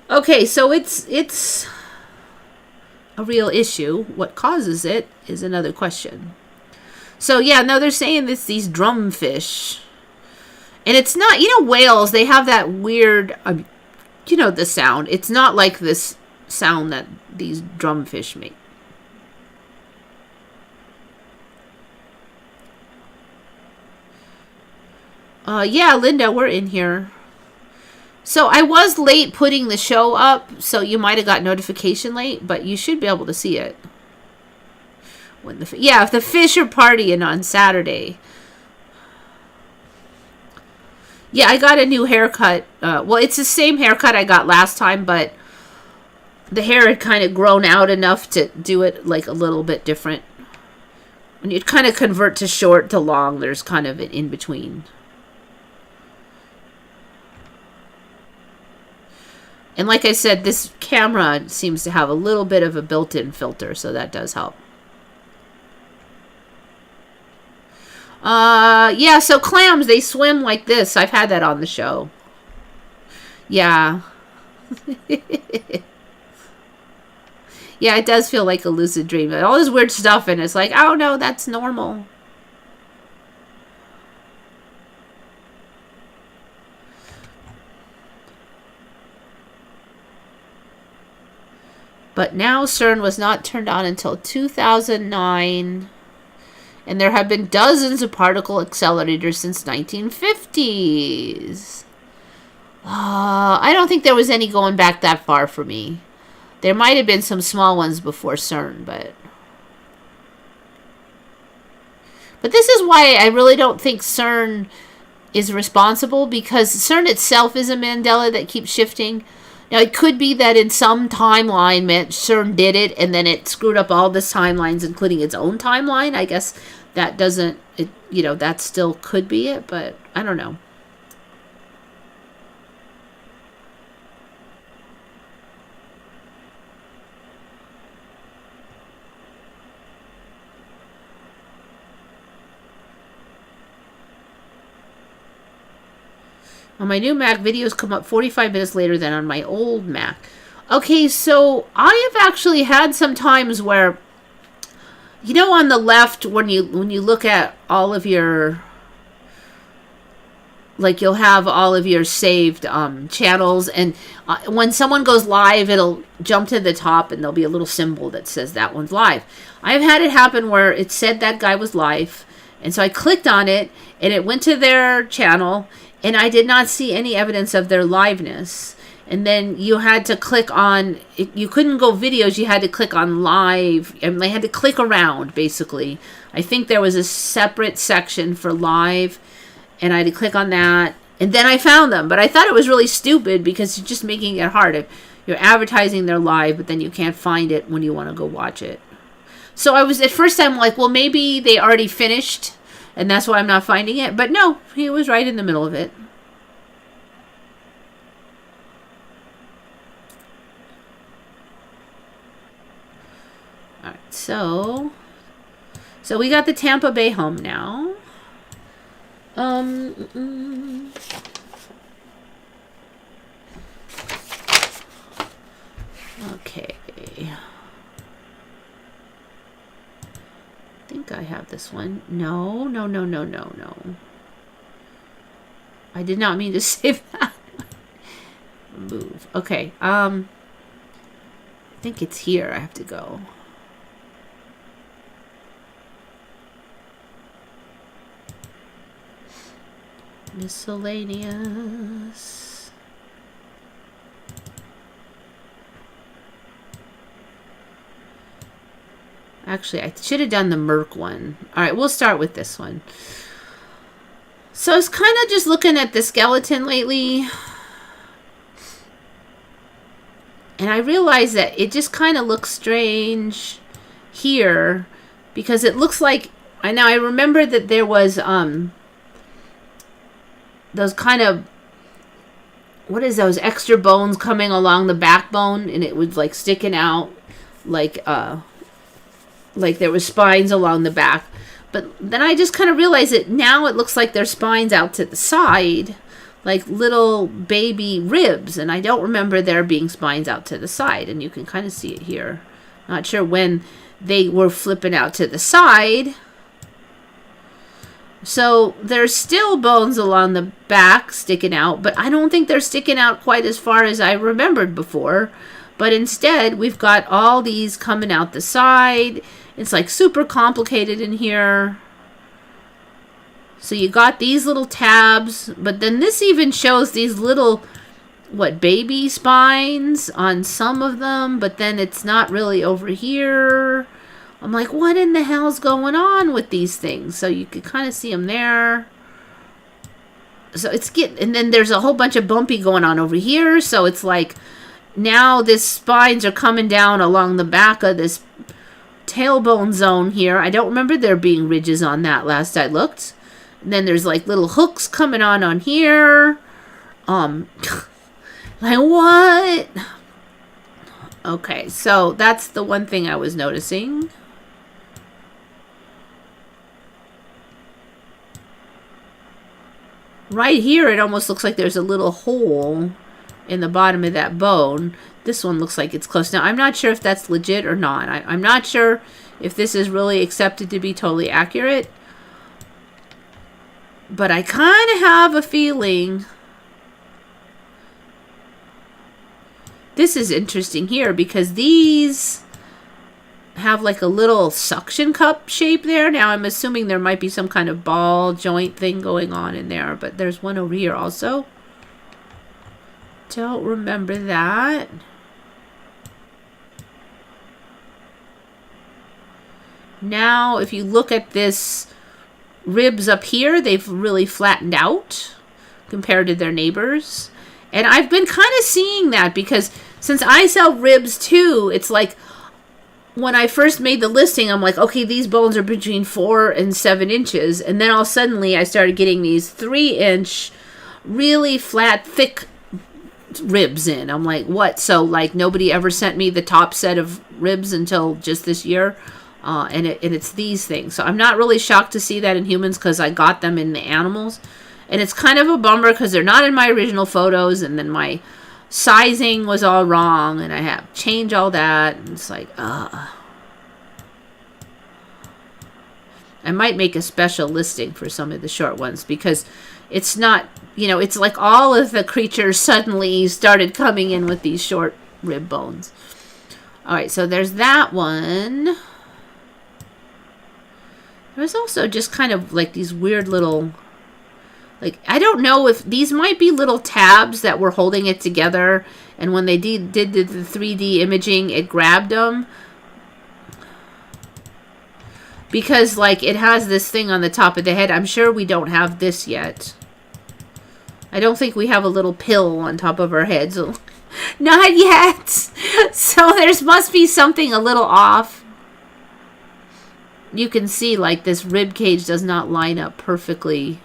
[SPEAKER 1] Okay, so it's a real issue. What causes it is another question. So yeah, no, they're saying these drumfish, and it's not, you know, whales, they have that weird, you know, the sound. It's not like this sound that these drumfish make. Yeah, Linda, we're in here. So I was late putting the show up, so you might have got notification late, but you should be able to see it. When yeah, if the fish are partying on Saturday. Yeah, I got a new haircut. Well, it's the same haircut I got last time, but the hair had kind of grown out enough to do it like a little bit different. When you kind of convert to short to long, there's kind of an in-between. And like I said, this camera seems to have a little bit of a built-in filter, so that does help. Yeah, so clams, they swim like this. I've had that on the show. Yeah. Yeah, it does feel like a lucid dream. All this weird stuff, and it's like, oh no, that's normal. But now CERN was not turned on until 2009. And there have been dozens of particle accelerators since 1950s. I don't think there was any going back that far for me. There might have been some small ones before CERN, but this is why I really don't think CERN is responsible, because CERN itself is a Mandela that keeps shifting. Now, it could be that in some timeline, CERN did it, and then it screwed up all the timelines, including its own timeline. I guess that doesn't, you know, that still could be it, but I don't know. On my new Mac, videos come up 45 minutes later than on my old Mac. Okay, so I have actually had some times where, you know, on the left, when you look at all of your, like, you'll have all of your saved channels, and when someone goes live, it'll jump to the top, and there'll be a little symbol that says that one's live. I've had it happen where it said that guy was live, and so I clicked on it, and it went to their channel, and I did not see any evidence of their liveness. And then you had to click on, you couldn't go videos, you had to click on live, and they had to click around, basically. I think there was a separate section for live, and I had to click on that, and then I found them. But I thought it was really stupid, because you're just making it hard. You're advertising they're live, but then you can't find it when you want to go watch it. So I was, at first I'm like, well, maybe they already finished, and that's why I'm not finding it. But no, he was right in the middle of it. All right, so we got the Tampa Bay home now. Okay. I think I have this one. No. I did not mean to save that. Remove. Okay. think it's here I have to go. Miscellaneous. Actually, I should have done the Merc one. All right, we'll start with this one. So I was kind of just looking at the skeleton lately. And I realized that it just kind of looks strange here. Because it looks like... I remember that there was... those kind of... What is those extra bones coming along the backbone? And it was like sticking out. Like there was spines along the back. But then I just kind of realized that now it looks like there's spines out to the side, like little baby ribs. And I don't remember there being spines out to the side. And you can kind of see it here. Not sure when they were flipping out to the side. So there's still bones along the back sticking out, but I don't think they're sticking out quite as far as I remembered before. But instead, we've got all these coming out the side. It's like super complicated in here. So you got these little tabs, but then this even shows these little, baby spines on some of them, but then it's not really over here. I'm like, what in the hell's going on with these things? So you can kind of see them there. So it's and then there's a whole bunch of bumpy going on over here. So it's like, now these spines are coming down along the back of this tailbone zone here. I don't remember there being ridges on that last I looked. And then there's like little hooks coming on here. Like what? Okay, so that's the one thing I was noticing. Right here, it almost looks like there's a little hole in the bottom of that bone. This one looks like it's close. Now, I'm not sure if that's legit or not. I'm not sure if this is really accepted to be totally accurate. But I kind of have a feeling this is interesting here because these have like a little suction cup shape there. Now, I'm assuming there might be some kind of ball joint thing going on in there, but there's one over here also. Don't remember that. Now, if you look at this ribs up here, they've really flattened out compared to their neighbors. And I've been kind of seeing that because since I sell ribs too, it's like when I first made the listing, I'm like, okay, these bones are between 4 and 7 inches. And then all suddenly I started getting these 3-inch, really flat, thick ribs in. I'm like, what? So like nobody ever sent me the top set of ribs until just this year. And it's these things. So I'm not really shocked to see that in humans because I got them in the animals. And it's kind of a bummer because they're not in my original photos. And then my sizing was all wrong. And I have to change all that. And it's like, I might make a special listing for some of the short ones because it's not, it's like all of the creatures suddenly started coming in with these short rib bones. All right, so there's that one. There's also just kind of like these weird little, like, I don't know if these might be little tabs that were holding it together. And when they did the 3D imaging, it grabbed them. Because, like, it has this thing on the top of the head. I'm sure we don't have this yet. I don't think we have a little pill on top of our heads. Not yet. So there must be something a little off. You can see, like, this rib cage does not line up perfectly.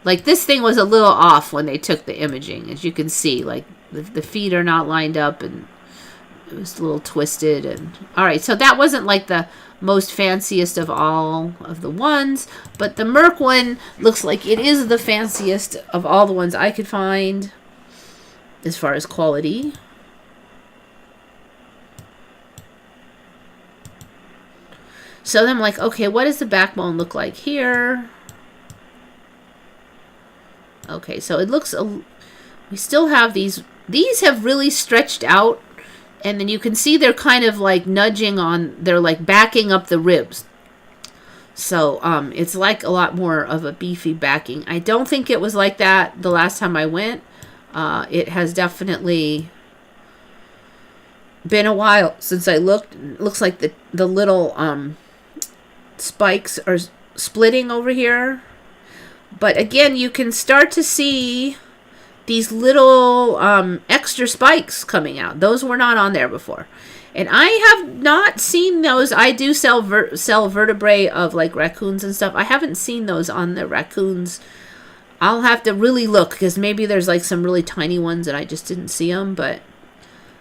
[SPEAKER 1] Like, this thing was a little off when they took the imaging. As you can see, like, the feet are not lined up and it was a little twisted. And all right, so that wasn't, like, the most fanciest of all of the ones. But the Merc one looks like it is the fanciest of all the ones I could find as far as quality. So then I'm like, okay, what does the backbone look like here? Okay, so it looks, we still have these have really stretched out And then you can see they're kind of like nudging on, they're like backing up the ribs. So it's like a lot more of a beefy backing. I don't think it was like that the last time I went. It has definitely been a while since I looked. It looks like the little spikes are splitting over here. But again, you can start to see these little extra spikes coming out. Those were not on there before. And I have not seen those. I do sell vertebrae of like raccoons and stuff. I haven't seen those on the raccoons. I'll have to really look because maybe there's like some really tiny ones and I just didn't see them. But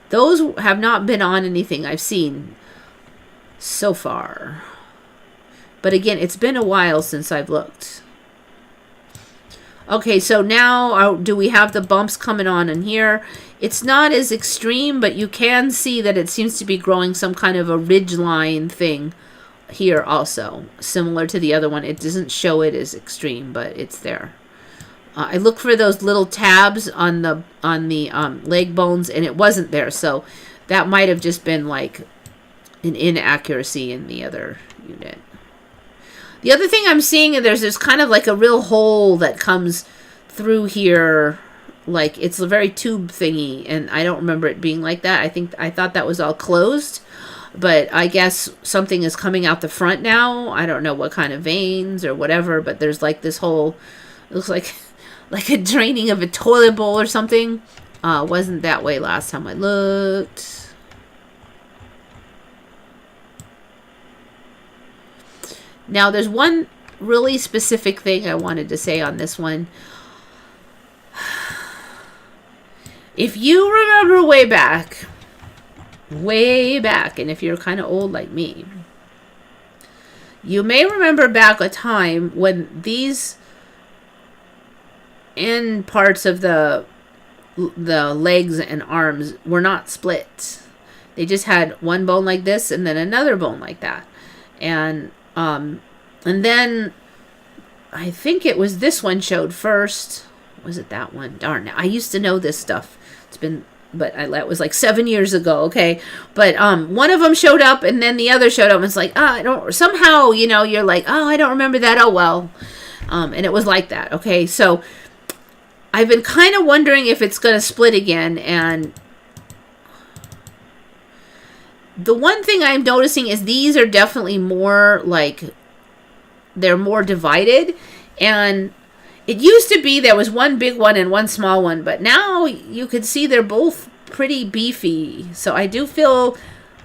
[SPEAKER 1] those have not been on anything I've seen so far. But again, it's been a while since I've looked. Okay, so now do we have the bumps coming on in here? It's not as extreme, but you can see that it seems to be growing some kind of a ridgeline thing here also. Similar to the other one. It doesn't show it as extreme, but it's there. I looked for those little tabs on the leg bones, and it wasn't there. So that might have just been like an inaccuracy in the other unit. The other thing I'm seeing is there's kind of like a real hole that comes through here. Like it's a very tube thingy, and I don't remember it being like that. I thought that was all closed, but I guess something is coming out the front now. I don't know what kind of veins or whatever, but there's like this whole, it looks like a draining of a toilet bowl or something. Wasn't that way last time I looked. Now, there's one really specific thing I wanted to say on this one. If you remember way back, and if you're kind of old like me, you may remember back a time when these end parts of the legs and arms were not split. They just had one bone like this and then another bone like that. And then I think it was this one showed first. Was it that one? Darn, I used to know this stuff. That was like 7 years ago, okay? But one of them showed up and then the other showed up and it's like, somehow, you're like, I don't remember that. Oh, well. And it was like that, okay? So I've been kind of wondering if it's going to split again, and the one thing I'm noticing is these are definitely more like, they're more divided. And it used to be there was one big one and one small one, but now you could see they're both pretty beefy. So I do feel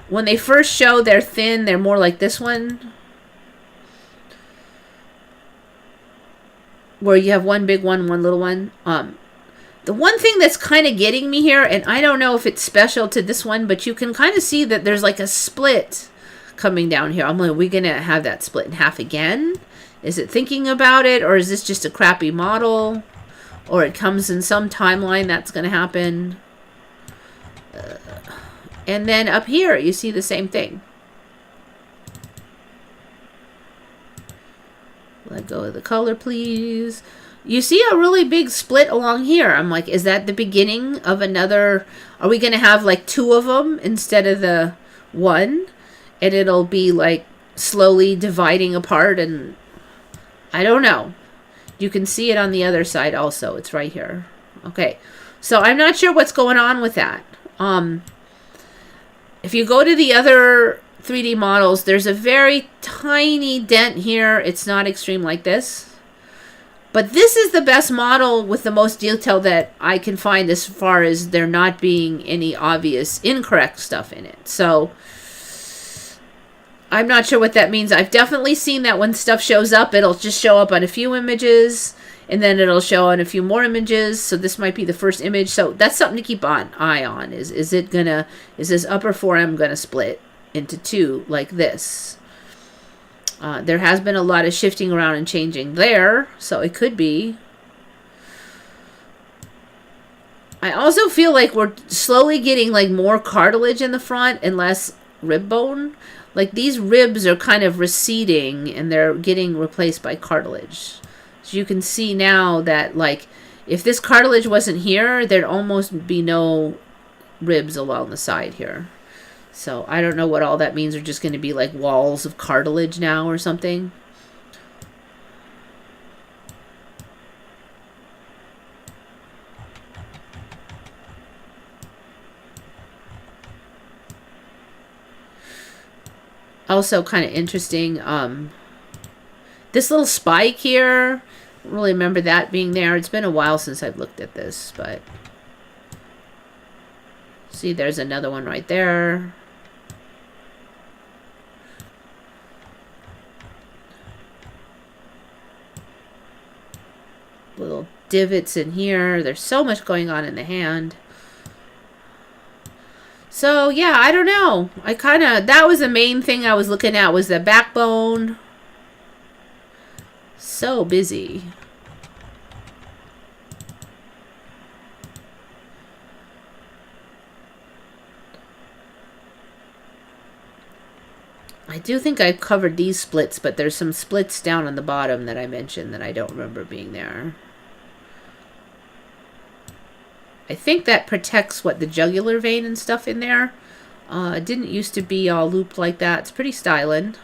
[SPEAKER 1] when they first show they're thin, they're more like this one, where you have one big one, one little one. The one thing that's kind of getting me here, and I don't know if it's special to this one, but you can kind of see that there's like a split coming down here. I'm like, are we going to have that split in half again? Is it thinking about it, or is this just a crappy model? Or it comes in some timeline that's going to happen? And then up here, you see the same thing. Let go of the color, please. You see a really big split along here. I'm like, is that the beginning of another? Are we going to have like two of them instead of the one? And it'll be like slowly dividing apart, and I don't know. You can see it on the other side also. It's right here. Okay. So I'm not sure what's going on with that. If you go to the other 3D models, there's a very tiny dent here. It's not extreme like this. But this is the best model with the most detail that I can find as far as there not being any obvious incorrect stuff in it. So I'm not sure what that means. I've definitely seen that when stuff shows up, it'll just show up on a few images, and then it'll show on a few more images. So this might be the first image. So that's something to keep an eye on. Is this upper forearm gonna split into two like this? There has been a lot of shifting around and changing there, so it could be. I also feel like we're slowly getting like more cartilage in the front and less rib bone. Like these ribs are kind of receding and they're getting replaced by cartilage. So you can see now that like if this cartilage wasn't here, there'd almost be no ribs along the side here. So I don't know what all that means. They're just going to be like walls of cartilage now or something. Also kind of interesting, this little spike here, I don't really remember that being there. It's been a while since I've looked at this, but see, there's another one right there. Little divots in here. There's so much going on in the hand. So, yeah, I don't know. That was the main thing I was looking at, was the backbone. So busy. I do think I've covered these splits, but there's some splits down on the bottom that I mentioned that I don't remember being there. I think that protects, what, the jugular vein and stuff in there. It didn't used to be all looped like that. It's pretty styling.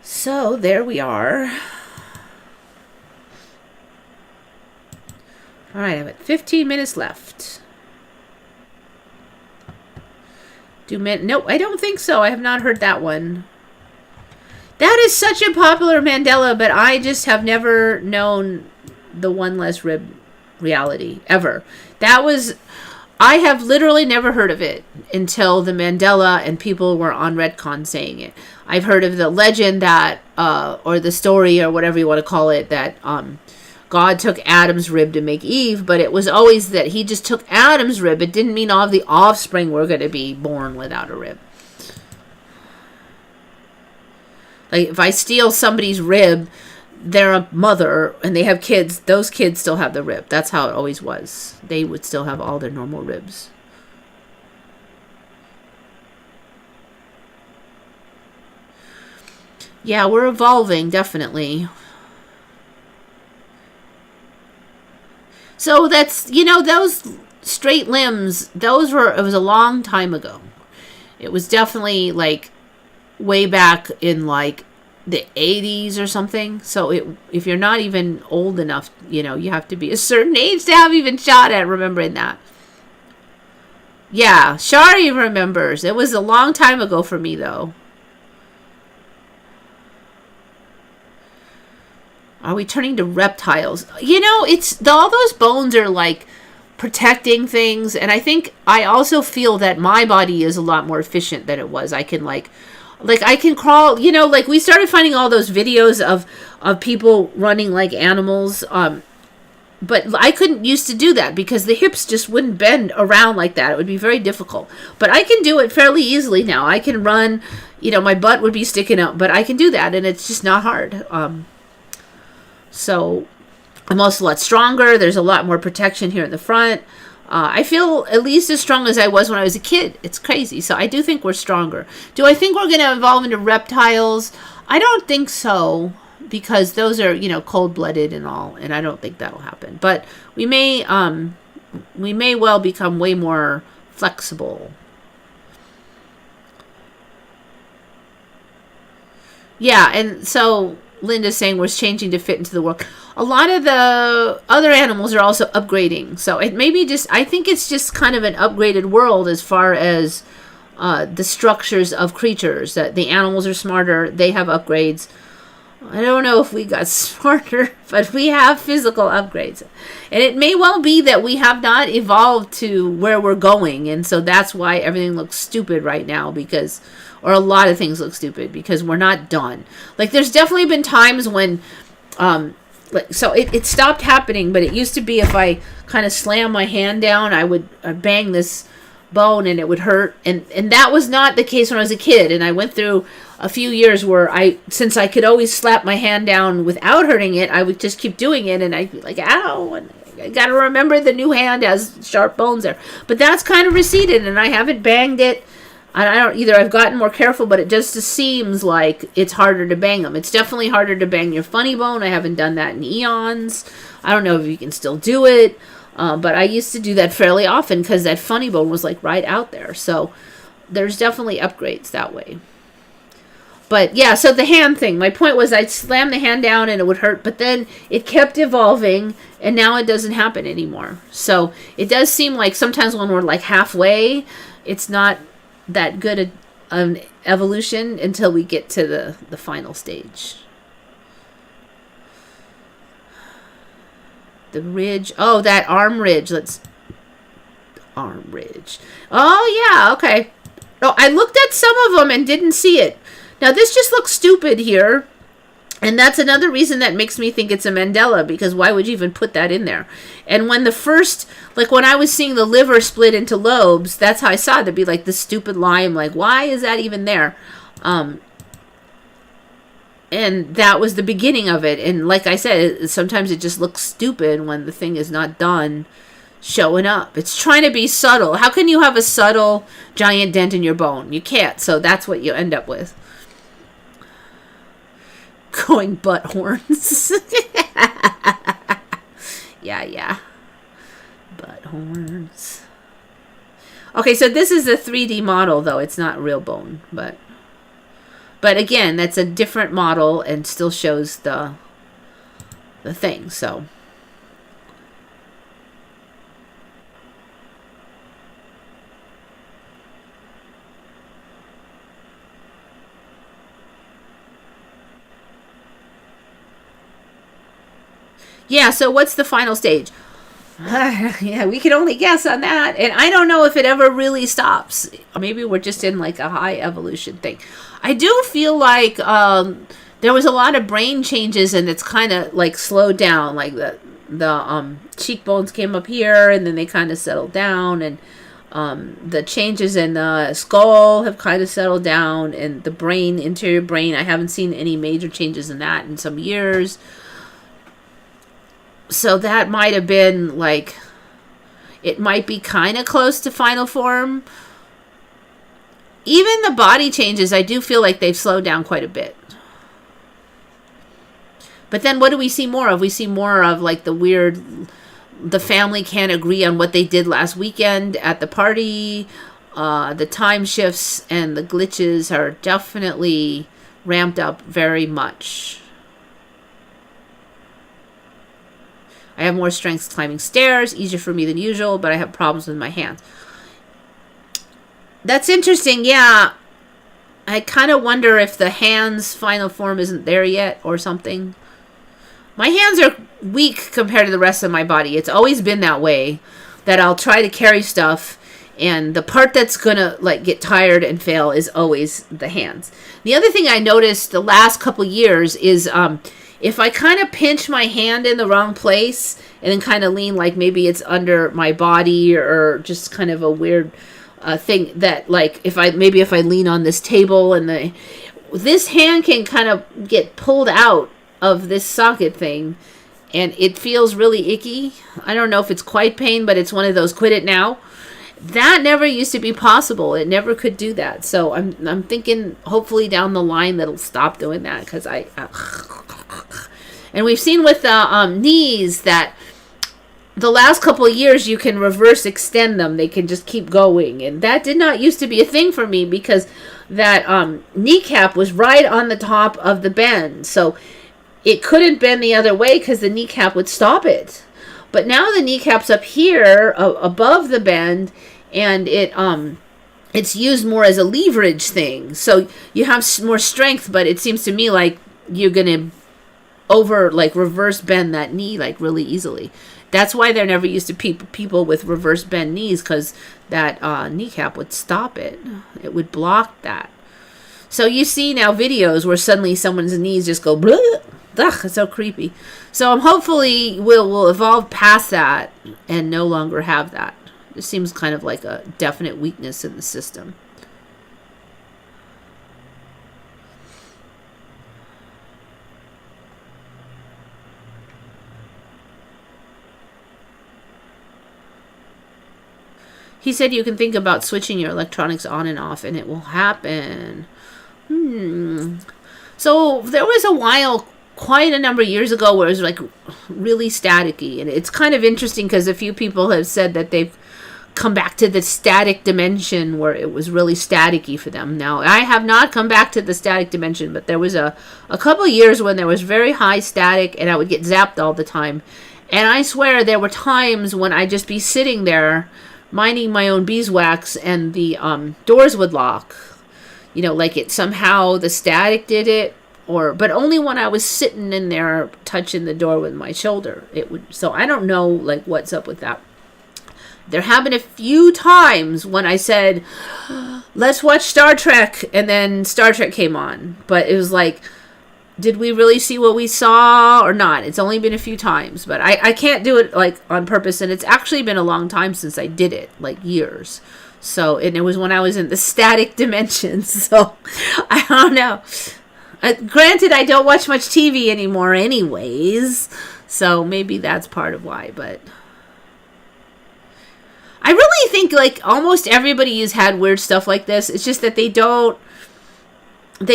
[SPEAKER 1] So, there we are. Alright, I'm at 15 minutes left. Nope, I don't think so. I have not heard that one. That is such a popular Mandela, but I just have never known the one less rib reality ever. I have literally never heard of it until the Mandela and people were on Redcon saying it. I've heard of the legend that or the story or whatever you want to call it, that God took Adam's rib to make Eve, but it was always that he just took Adam's rib. It didn't mean all of the offspring were going to be born without a rib. Like if I steal somebody's rib, they're a mother and they have kids, those kids still have the rib. That's how it always was. They would still have all their normal ribs. Yeah, we're evolving, definitely. So that's, those straight limbs, it was a long time ago. It was definitely like way back in like the 80s or something. So if you're not even old enough, you have to be a certain age to have even shot at remembering that. Yeah, Shari remembers. It was a long time ago for me, though. Are we turning to reptiles? It's all those bones are like protecting things, and I also feel that my body is a lot more efficient than it was. I can like I can crawl, like we started finding all those videos of people running like animals, but I couldn't used to do that because the hips just wouldn't bend around like that. It would be very difficult. But I can do it fairly easily now. I can run, my butt would be sticking out, but I can do that, and it's just not hard. So I'm also a lot stronger. There's a lot more protection here in the front. I feel at least as strong as I was when I was a kid. It's crazy. So I do think we're stronger. Do I think we're going to evolve into reptiles? I don't think so, because those are, cold-blooded and all, and I don't think that'll happen. But we may well become way more flexible. Yeah, and so Linda's saying we're changing to fit into the world. A lot of the other animals are also upgrading. So it may be I think it's just kind of an upgraded world as far as the structures of creatures. That the animals are smarter. They have upgrades. I don't know if we got smarter, but we have physical upgrades. And it may well be that we have not evolved to where we're going. And so that's why everything looks stupid right now, or a lot of things look stupid, because we're not done. Like there's definitely been times when, so it stopped happening, but it used to be if I kind of slam my hand down, I would bang this bone and it would hurt. And that was not the case when I was a kid. And I went through a few years where since I could always slap my hand down without hurting it, I would just keep doing it, and I'd be like, ow, and I got to remember the new hand has sharp bones there. But that's kind of receded, and I haven't banged it. I've gotten more careful, but it just seems like it's harder to bang them. It's definitely harder to bang your funny bone. I haven't done that in eons. I don't know if you can still do it. But I used to do that fairly often because that funny bone was like right out there. So there's definitely upgrades that way. But yeah, so the hand thing. My point was I'd slam the hand down and it would hurt, but then it kept evolving and now it doesn't happen anymore. So it does seem like sometimes when we're like halfway, it's not that good an evolution until we get to the final stage. The ridge. Oh, that arm ridge. Arm ridge. Oh, yeah, okay. Oh, I looked at some of them and didn't see it. Now, this just looks stupid here. And that's another reason that makes me think it's a Mandela, because why would you even put that in there? And when the first, like when I was seeing the liver split into lobes, that's how I saw it. There'd be like this stupid line, like, why is that even there? And that was the beginning of it. And like I said, sometimes it just looks stupid when the thing is not done showing up. It's trying to be subtle. How can you have a subtle giant dent in your bone? You can't. So that's what you end up with. Going butt horns. Yeah. Butt horns. Okay, so this is a 3D model, though. It's not real bone, but again, that's a different model and still shows the thing, so. Yeah, so what's the final stage? Yeah, we can only guess on that. And I don't know if it ever really stops. Maybe we're just in like a high evolution thing. I do feel like there was a lot of brain changes and it's kind of like slowed down. Like the cheekbones came up here and then they kind of settled down. And the changes in the skull have kind of settled down. And the brain, interior brain, I haven't seen any major changes in that in some years. So that might have been like, it might be kind of close to final form. Even the body changes, I do feel like they've slowed down quite a bit. But then what do we see more of? We see more of like the weird, the family can't agree on what they did last weekend at the party. The time shifts and the glitches are definitely ramped up very much. I have more strength climbing stairs, easier for me than usual, but I have problems with my hands. That's interesting, yeah. I kind of wonder if the hands' final form isn't there yet or something. My hands are weak compared to the rest of my body. It's always been that way, that I'll try to carry stuff, and the part that's gonna like get tired and fail is always the hands. The other thing I noticed the last couple years is if I kind of pinch my hand in the wrong place and then kind of lean like maybe it's under my body or just kind of a weird thing that like if I lean on this table and this hand can kind of get pulled out of this socket thing and it feels really icky. I don't know if it's quite pain, but it's one of those quit it now. That never used to be possible. It never could do that. So I'm thinking hopefully down the line that'll stop doing that because and we've seen with the knees that the last couple of years you can reverse extend them. They can just keep going. And that did not used to be a thing for me because that kneecap was right on the top of the bend. So it couldn't bend the other way because the kneecap would stop it. But now the kneecap's up here above the bend and it's used more as a leverage thing. So you have more strength, but it seems to me like you're going to reverse bend that knee like really easily. That's why there never used to be people with reverse bend knees, because that kneecap would stop it. It would block that. So you see now videos where suddenly someone's knees just go blah. Ugh, it's so creepy. So hopefully we'll evolve past that and no longer have that. It seems kind of like a definite weakness in the system. He said you can think about switching your electronics on and off and it will happen. So there was a while quite a number of years ago where it was like really staticky. And it's kind of interesting because a few people have said that they've come back to the static dimension where it was really staticky for them. Now, I have not come back to the static dimension, but there was a couple of years when there was very high static and I would get zapped all the time. And I swear there were times when I'd just be sitting there minding my own beeswax and the doors would lock. You know, like it somehow the static did it, but only when I was sitting in there touching the door with my shoulder. It would. So I don't know like what's up with that. There have been a few times when I said, let's watch Star Trek, and then Star Trek came on. But it was like, did we really see what we saw or not? It's only been a few times, but I can't do it like on purpose. And it's actually been a long time since I did it, like years. So, and it was when I was in the static dimension. So, I don't know. Granted, I don't watch much TV anymore anyways. So, maybe that's part of why, but I really think like almost everybody has had weird stuff like this. It's just that they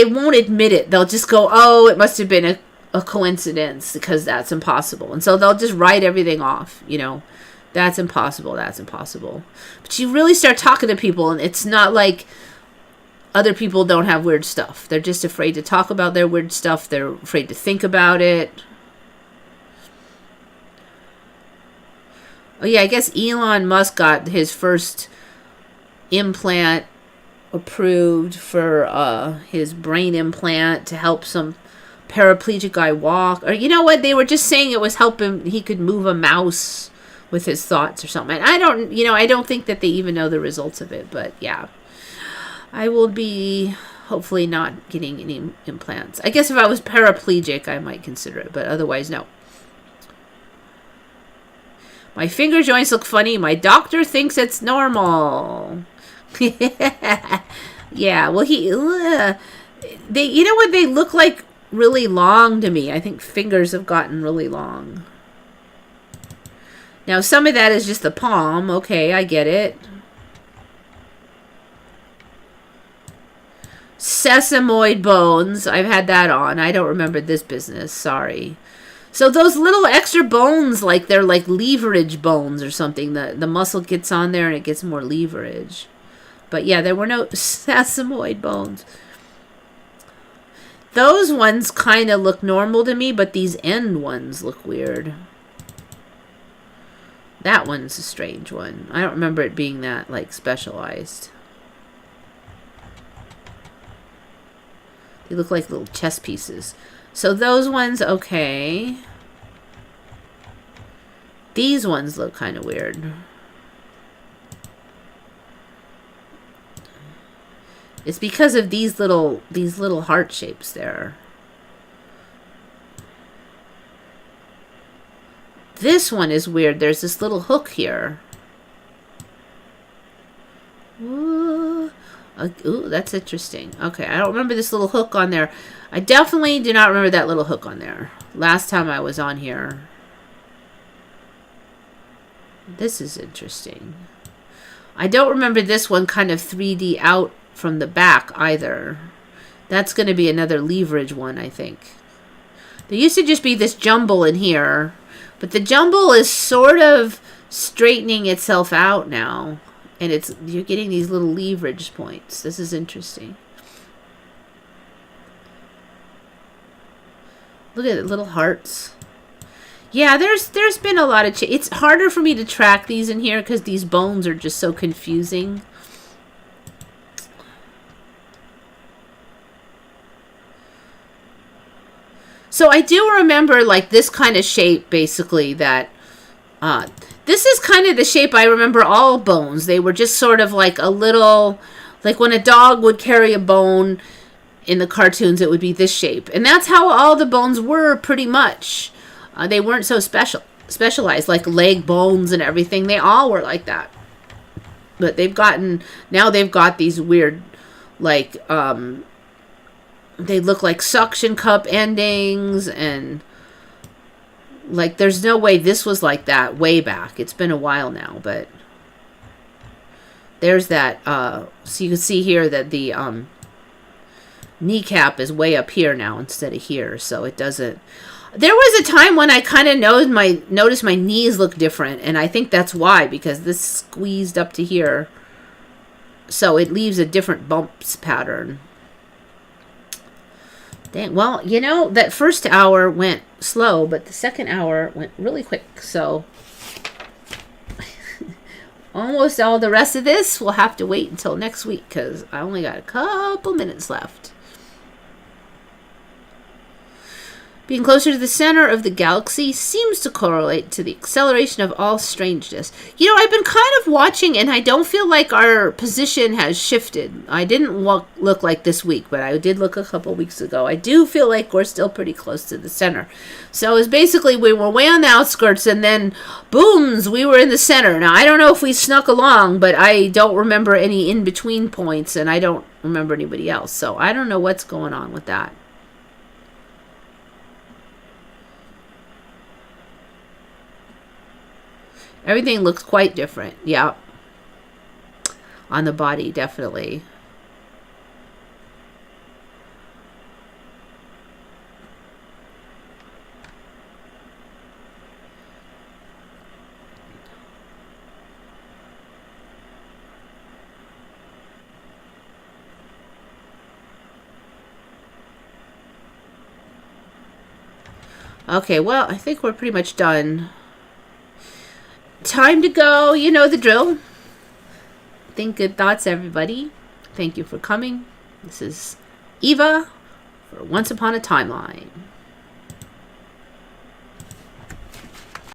[SPEAKER 1] won't admit it. They'll just go, oh, it must have been a coincidence because that's impossible. And so they'll just write everything off, you know. That's impossible. That's impossible. But you really start talking to people and it's not like other people don't have weird stuff. They're just afraid to talk about their weird stuff. They're afraid to think about it. Oh, yeah, I guess Elon Musk got his first implant approved for his brain implant to help some paraplegic guy walk. Or you know what? They were just saying it was helping. He could move a mouse with his thoughts or something. I don't think that they even know the results of it. But, yeah. I will be hopefully not getting any implants. I guess if I was paraplegic, I might consider it. But otherwise, no. My finger joints look funny. My doctor thinks it's normal. Yeah, well, they, you know what? They look like really long to me. I think fingers have gotten really long. Now, some of that is just the palm. Okay, I get it. Sesamoid bones. I've had that on. I don't remember this business. Sorry. So those little extra bones, like they're like leverage bones or something. The muscle gets on there and it gets more leverage. But yeah, there were no sesamoid bones. Those ones kind of look normal to me, but these end ones look weird. That one's a strange one. I don't remember it being that like specialized. They look like little chess pieces. So those ones, okay. These ones look kind of weird. It's because of these little heart shapes there. This one is weird. There's this little hook here. Ooh, that's interesting. Okay, I don't remember this little hook on there. I definitely do not remember that little hook on there. Last time I was on here. This is interesting. I don't remember this one kind of 3D out from the back either. That's going to be another leverage one, I think. There used to just be this jumble in here. But the jumble is sort of straightening itself out now. And you're getting these little leverage points. This is interesting. Look at it, little hearts. Yeah, there's been a lot of change. It's harder for me to track these in here because these bones are just so confusing. So I do remember like this kind of shape basically that this is kind of the shape I remember all bones. They were just sort of like a little, like when a dog would carry a bone in the cartoons, it would be this shape. And that's how all the bones were pretty much. They weren't so specialized, like leg bones and everything. They all were like that. But now they've got these weird, like, they look like suction cup endings and like there's no way this was like that way back. It's been a while now, but there's that so you can see here that kneecap is way up here now instead of here, so it doesn't. There was a time when I kind of noticed my knees look different, and I think that's why, because this squeezed up to here, so it leaves a different bumps pattern. Dang, well, you know, that first hour went slow, but the second hour went really quick, so almost all the rest of this will have to wait until next week, because I only got a couple minutes left. Being closer to the center of the galaxy seems to correlate to the acceleration of all strangeness. You know, I've been kind of watching, and I don't feel like our position has shifted. I didn't look like this week, but I did look a couple weeks ago. I do feel like we're still pretty close to the center. So it's basically we were way on the outskirts, and then, booms, we were in the center. Now, I don't know if we snuck along, but I don't remember any in-between points, and I don't remember anybody else. So I don't know what's going on with that. Everything looks quite different. Yeah. On the body, definitely. Okay, well, I think we're pretty much done. Time to go. You know the drill. Think good thoughts, everybody. Thank you for coming. This is Eva for Once Upon a Timeline.